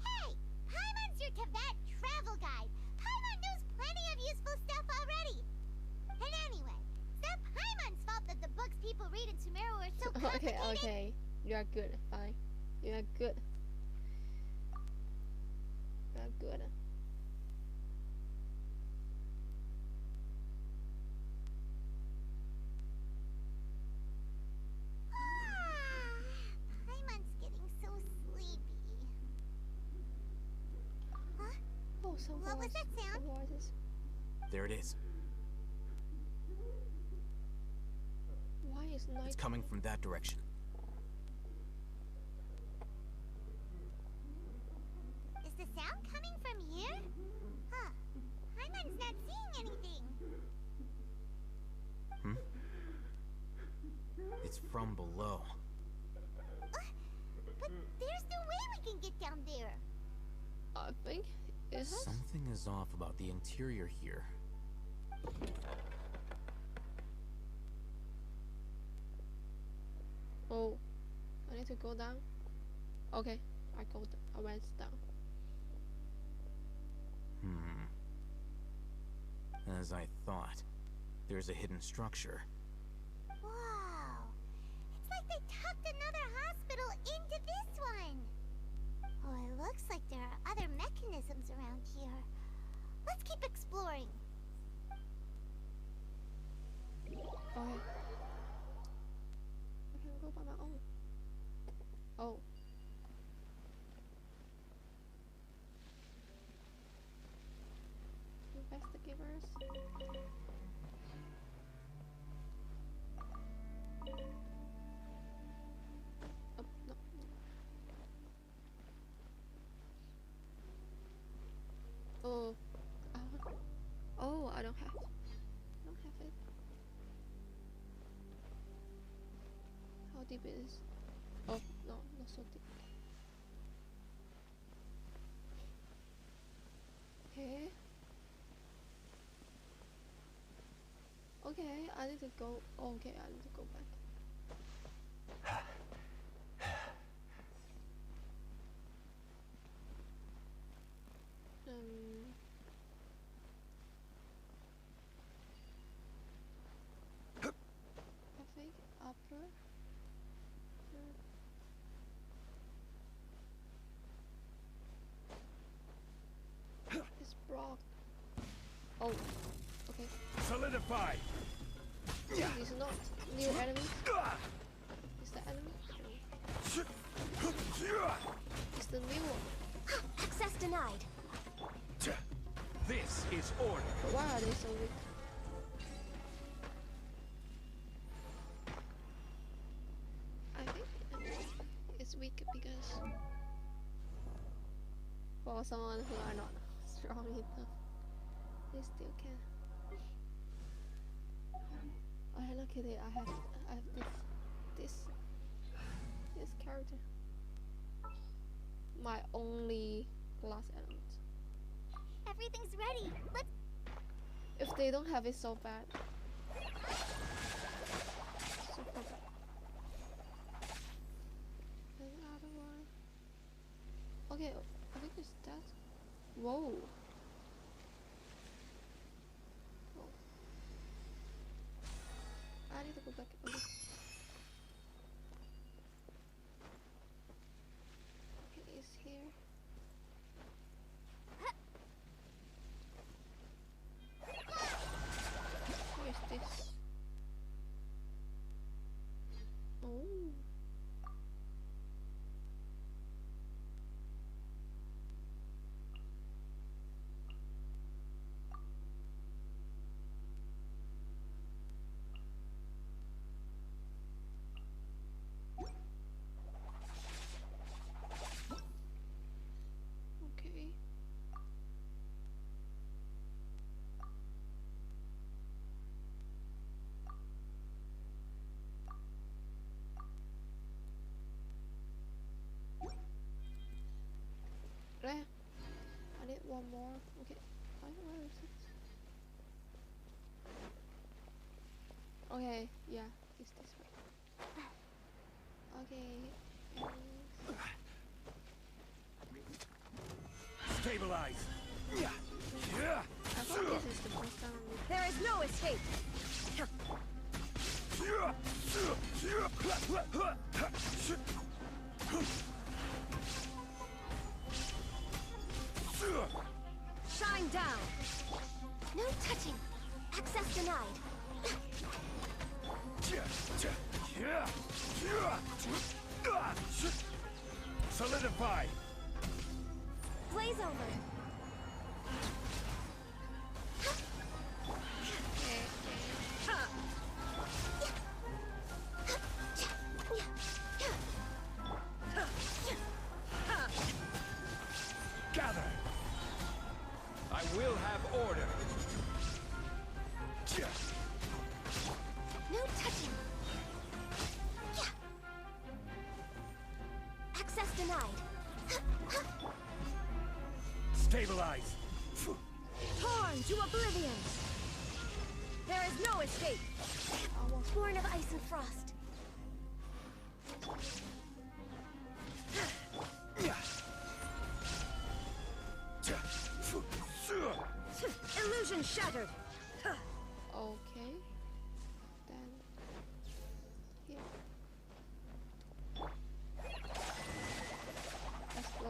Hey, Paimon's your Tibet travel guide. Paimon knows plenty of useful stuff already. And anyway, it's not Paimon's fault that the books people read in Sumeru are so complicated. Okay. You are good. Fine. You are good. You are good. Paimon's getting so sleepy. Huh? Oh, some What was that sound? There it is. Why is night? It's coming from that direction. Is the sound coming from here? Huh. Paimon's not seeing anything. It's from below. But there's no way we can get down there. I think it has. Something is off about the interior here. Oh, I need to go down. Okay, I went down. As I thought, there's a hidden structure. Wow. It's like they tucked another hospital into this one. Oh, it looks like there are other mechanisms around here. Let's keep exploring. Okay. I can go by my own. Oh. Investigators. Oh, no. Oh. Oh, I don't have it. How deep it is? Oh, no, not so deep. Okay. Okay, I need to go. Okay, I need to go back. I think upper. It's blocked. Oh, okay. Solidify. It's not new enemy. Is the enemy? No. It's the new one. Access denied. This is order. Why are they so weak? because for someone who are not strong enough, they still can. Oh, look at it! I have this character. My only glass element. Everything's ready. Let's. If they don't have it so bad. Super bad. Another one. Okay, I think it's that. Whoa. Oh. I need to go back. Okay. Okay, it's here. Where is this? Oh. Okay. There. I need one more. Okay. Where is it? Okay, yeah, it's this way. Okay. Stabilize. I thought this is the first time I'm There is no escape. Shine down. No touching. Access denied. Solidify. Blaze over. Gather. I will have order. No touching. Access denied. Stabilize. Torn to oblivion. There is no escape. Born of ice and frost. Illusion shattered. okay. Then here. Let's go.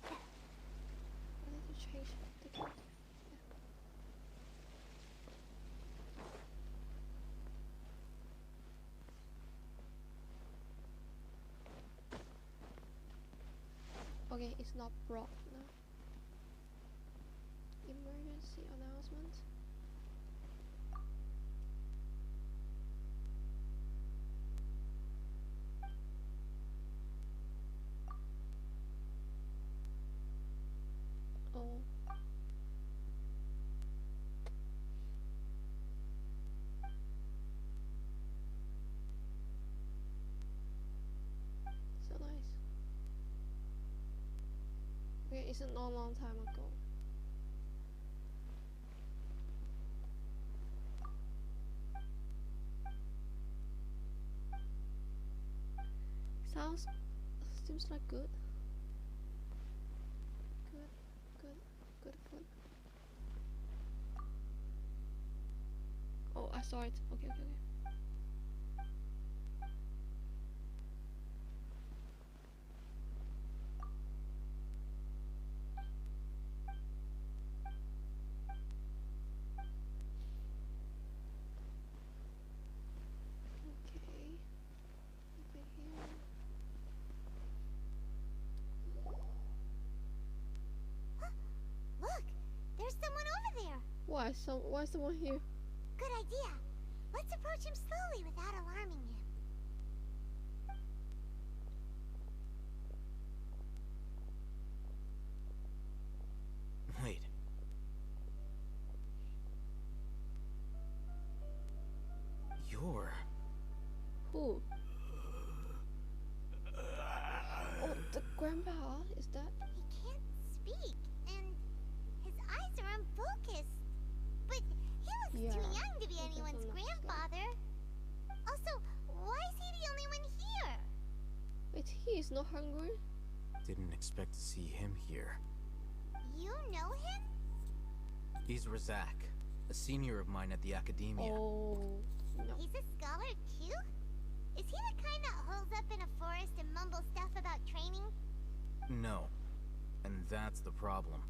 I need to change the character. Okay, it's not broke now. Emergency announcement. Oh. So nice. Okay, it's a long time ago. Seems like good. Good food. Oh, I saw it. Okay. Look, there's someone over there. Why? Why is someone here? Good idea. Let's approach him slowly without alarming him. Wait. You're... Who? Oh, the grandpa, is that? He can't speak, and his eyes are unfocused. But he looks too young to be anyone's grandfather. Also, why is he the only one here? Wait, he is not hungry? Didn't expect to see him here. You know him? He's Razak, a senior of mine at the Academia. Oh, no. He's a scholar too? Is he the kind that holes up in a forest and mumbles stuff about training? No. And that's the problem.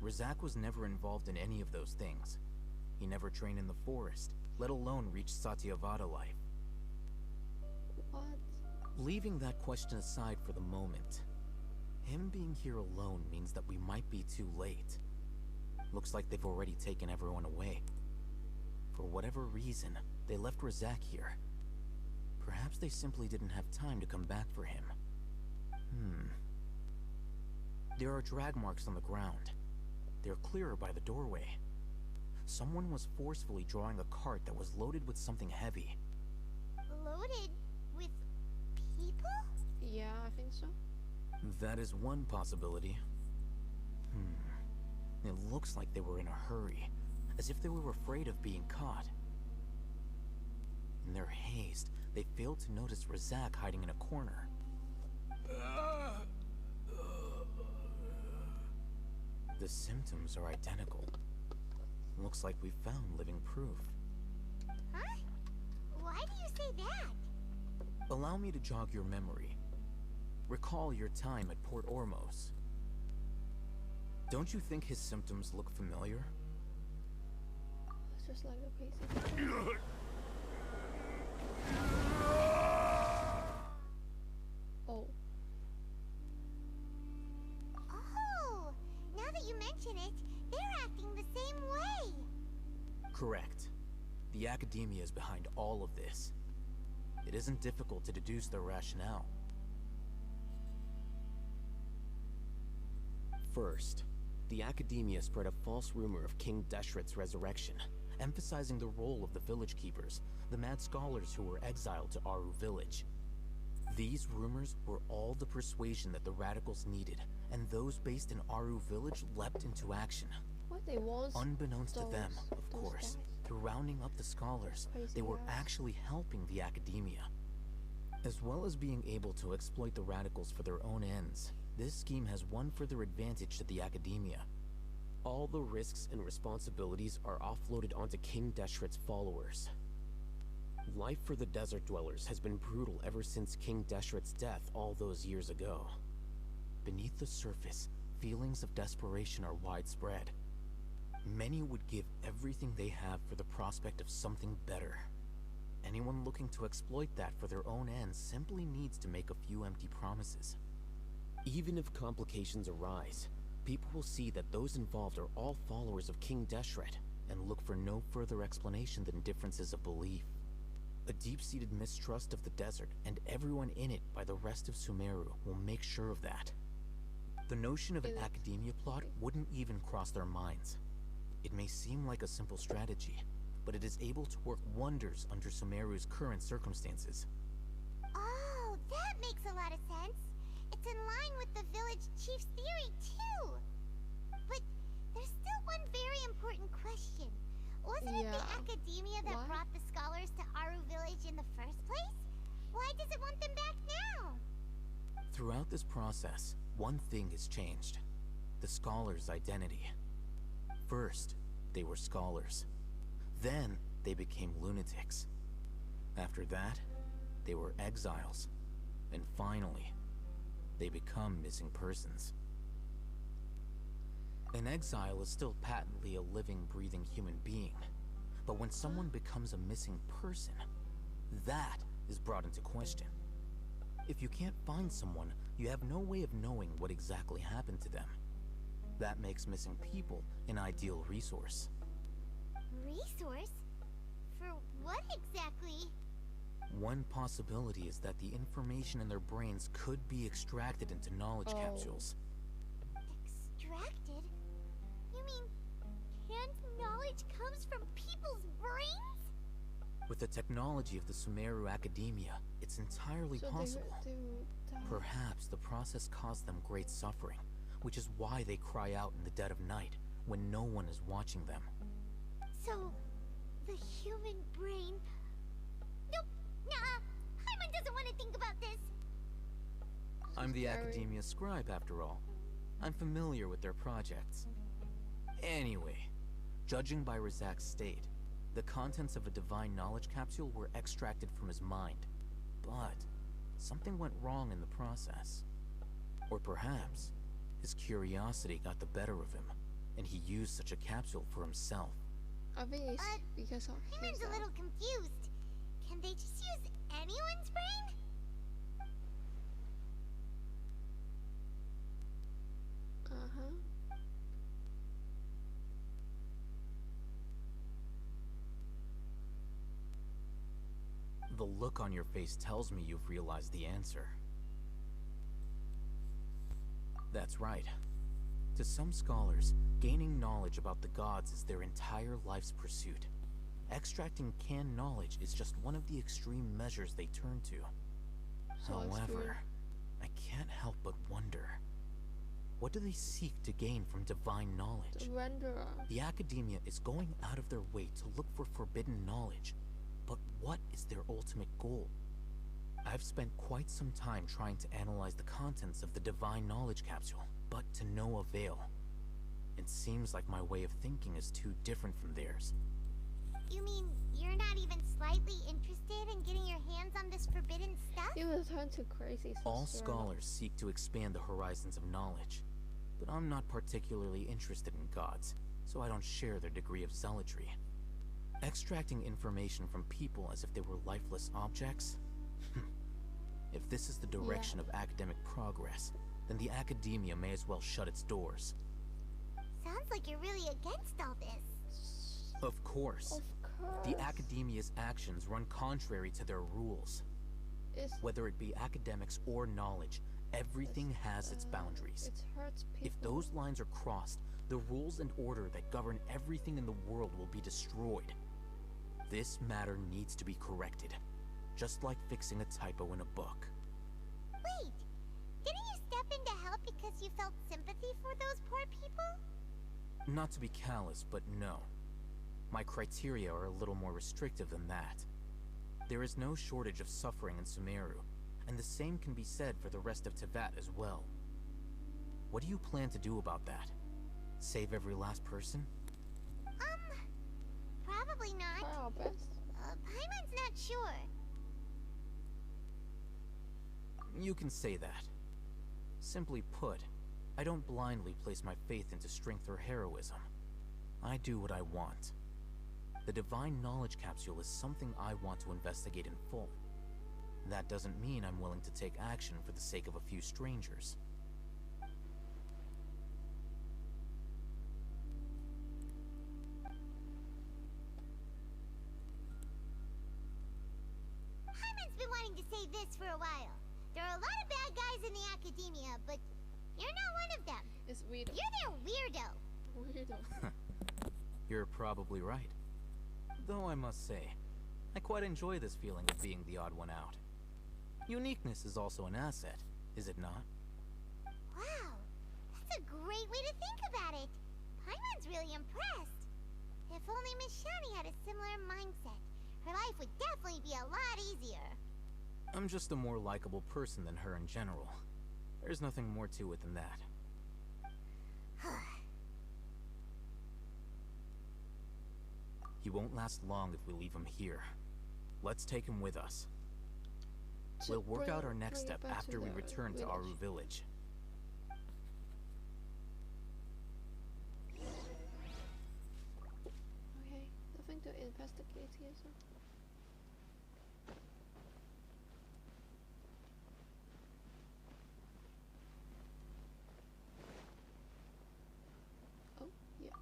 Razak was never involved in any of those things. He never trained in the forest, let alone reach Satyavada life. What? Leaving that question aside for the moment, him being here alone means that we might be too late. Looks like they've already taken everyone away. For whatever reason, they left Razak here. Perhaps they simply didn't have time to come back for him. There are drag marks on the ground. They're clearer by the doorway. Someone was forcefully drawing a cart that was loaded with something heavy. Loaded with people? Yeah, I think so. That is one possibility. It looks like they were in a hurry, as if they were afraid of being caught. In their haste, they failed to notice Razak hiding in a corner. The symptoms are identical. Looks like we found living proof. Huh? Why do you say that? Allow me to jog your memory. Recall your time at Port Ormos. Don't you think his symptoms look familiar? It's just like a crazy. Oh. Oh, now that you mention it, they're acting the same way. Correct. The Academia is behind all of this. It isn't difficult to deduce their rationale. First, the Academia spread a false rumor of King Deshret's resurrection, emphasizing the role of the village keepers, the mad scholars who were exiled to Aru village. These rumors were all the persuasion that the radicals needed, and those based in Aru village leapt into action. What they want? Unbeknownst to them, of course, through rounding up the scholars, they were actually helping the Academia. As well as being able to exploit the radicals for their own ends, this scheme has one further advantage to the Academia. All the risks and responsibilities are offloaded onto King Deshret's followers. Life for the desert dwellers has been brutal ever since King Deshret's death all those years ago. Beneath the surface, feelings of desperation are widespread. Many would give everything they have for the prospect of something better. Anyone looking to exploit that for their own ends simply needs to make a few empty promises. Even if complications arise, people will see that those involved are all followers of King Deshret and look for no further explanation than differences of belief. A deep-seated mistrust of the desert and everyone in it by the rest of Sumeru will make sure of that. The notion of an Academia plot wouldn't even cross their minds. It may seem like a simple strategy, but it is able to work wonders under Sumeru's current circumstances. Oh, that makes a lot of sense. It's in line with the village chief's theory, too. But there's still one very important question. Wasn't it the Academia that brought the scholars to Aru village in the first place? Why does it want them back now? Throughout this process, one thing has changed. The scholars' identity. First, they were scholars. Then, they became lunatics. After that, they were exiles. And finally, they become missing persons. An exile is still patently a living, breathing human being. But when someone becomes a missing person, that is brought into question. If you can't find someone, you have no way of knowing what exactly happened to them. That makes missing people an ideal resource. Resource? For what exactly? One possibility is that the information in their brains could be extracted into knowledge capsules. Extracted? You mean canned knowledge comes from people's brains? With the technology of the Sumeru Academia, it's entirely possible. Perhaps the process caused them great suffering, which is why they cry out in the dead of night, when no one is watching them. So, the human brain... Nope, nah, Hyman doesn't want to think about this. I'm the Academia scribe, after all. I'm familiar with their projects. Anyway, judging by Razak's state, the contents of a divine knowledge capsule were extracted from his mind. But something went wrong in the process. Or perhaps his curiosity got the better of him, and he used such a capsule for himself. I think it's because of Hyman's a little confused. Can they just use anyone's brain? The look on your face tells me you've realized the answer. That's right. To some scholars, gaining knowledge about the gods is their entire life's pursuit. Extracting canned knowledge is just one of the extreme measures they turn to. However, I can't help but wonder, what do they seek to gain from divine knowledge? The Academia is going out of their way to look for forbidden knowledge, but what is their ultimate goal? I've spent quite some time trying to analyze the contents of the divine knowledge capsule, but to no avail. It seems like my way of thinking is too different from theirs. You mean you're not even slightly interested in getting your hands on this forbidden stuff? You will turn to crazy. All scholars seek to expand the horizons of knowledge, but I'm not particularly interested in gods, so I don't share their degree of zealotry. Extracting information from people as if they were lifeless objects? If this is the direction of academic progress, then the Academia may as well shut its doors. Sounds like you're really against all this. Of course. The Academia's actions run contrary to their rules. Whether it be academics or knowledge, everything has its boundaries. If those lines are crossed, the rules and order that govern everything in the world will be destroyed. This matter needs to be corrected, just like fixing a typo in a book. Wait, didn't you step in to help because you felt sympathy for those poor people? Not to be callous, but no. My criteria are a little more restrictive than that. There is no shortage of suffering in Sumeru, and the same can be said for the rest of Teyvat as well. What do you plan to do about that? Save every last person? Probably not. Paimon's not sure. You can say that. Simply put, I don't blindly place my faith into strength or heroism. I do what I want. The divine knowledge capsule is something I want to investigate in full. That doesn't mean I'm willing to take action for the sake of a few strangers. Hyman's been wanting to say this for a while. There are a lot of bad guys in the Academia, but you're not one of them. It's weird. You're their weirdo. You're probably right. Though I must say, I quite enjoy this feeling of being the odd one out. Uniqueness is also an asset, is it not? Wow, that's a great way to think about it. Paimon's really impressed. If only Miss Shani had a similar mindset, her life would definitely be a lot easier. I'm just a more likable person than her in general. There's nothing more to it than that. He won't last long if we leave him here. Let's take him with us. We'll work out our next step after we return to Aru village. Okay, nothing to investigate here, so. Oh, yeah.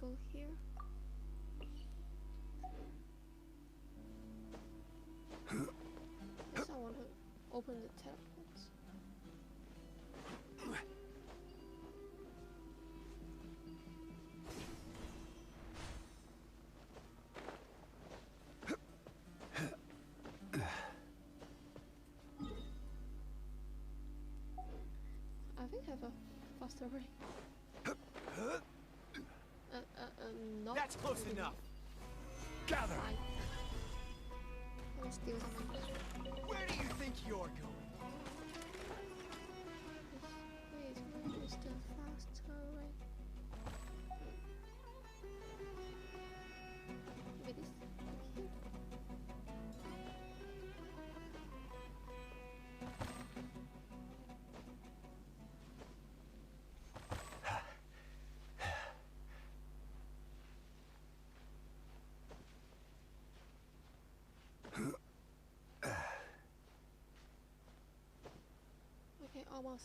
go here. Guess I want to open the teleports. I think I have a faster way. No. That's close enough. Gather. Let's steal something. Where do you think you're going? Wait, where is the faster way? Maybe this here? Okay, almost.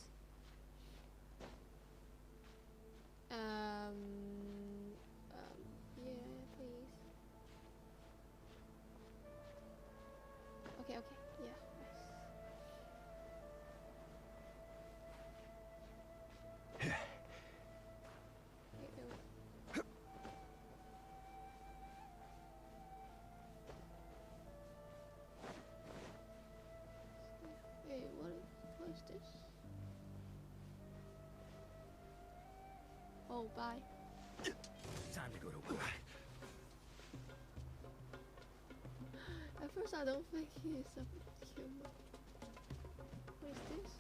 Yeah, please. Okay, yeah, nice. Wait, what is this? Oh, bye. Time to go to work. At first, I don't think he's a human. What is this?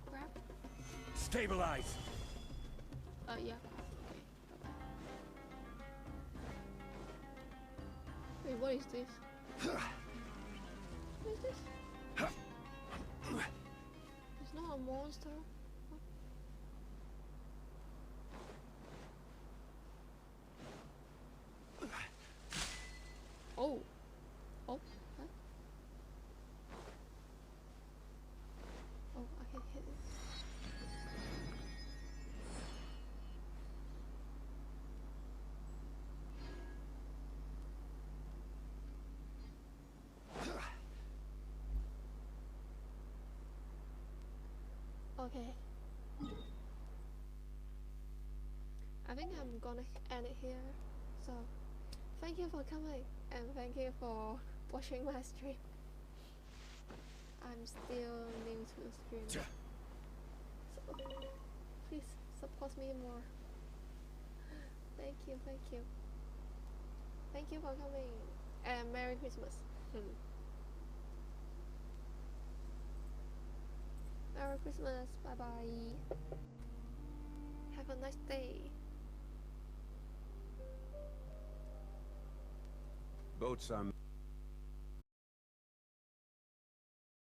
Crap. Stabilize. Yeah. Okay. Wait, what is this? What is this? It's not a monster. Oh. Oh. Huh? Oh, I can hit it. Okay. I think I'm gonna end it here. So, thank you for coming and thank you for watching my stream. I'm still new to the stream. So, please support me more. Thank you, thank you. Thank you for coming. And Merry Christmas. Merry Christmas. Bye bye. Have a nice day. Boats are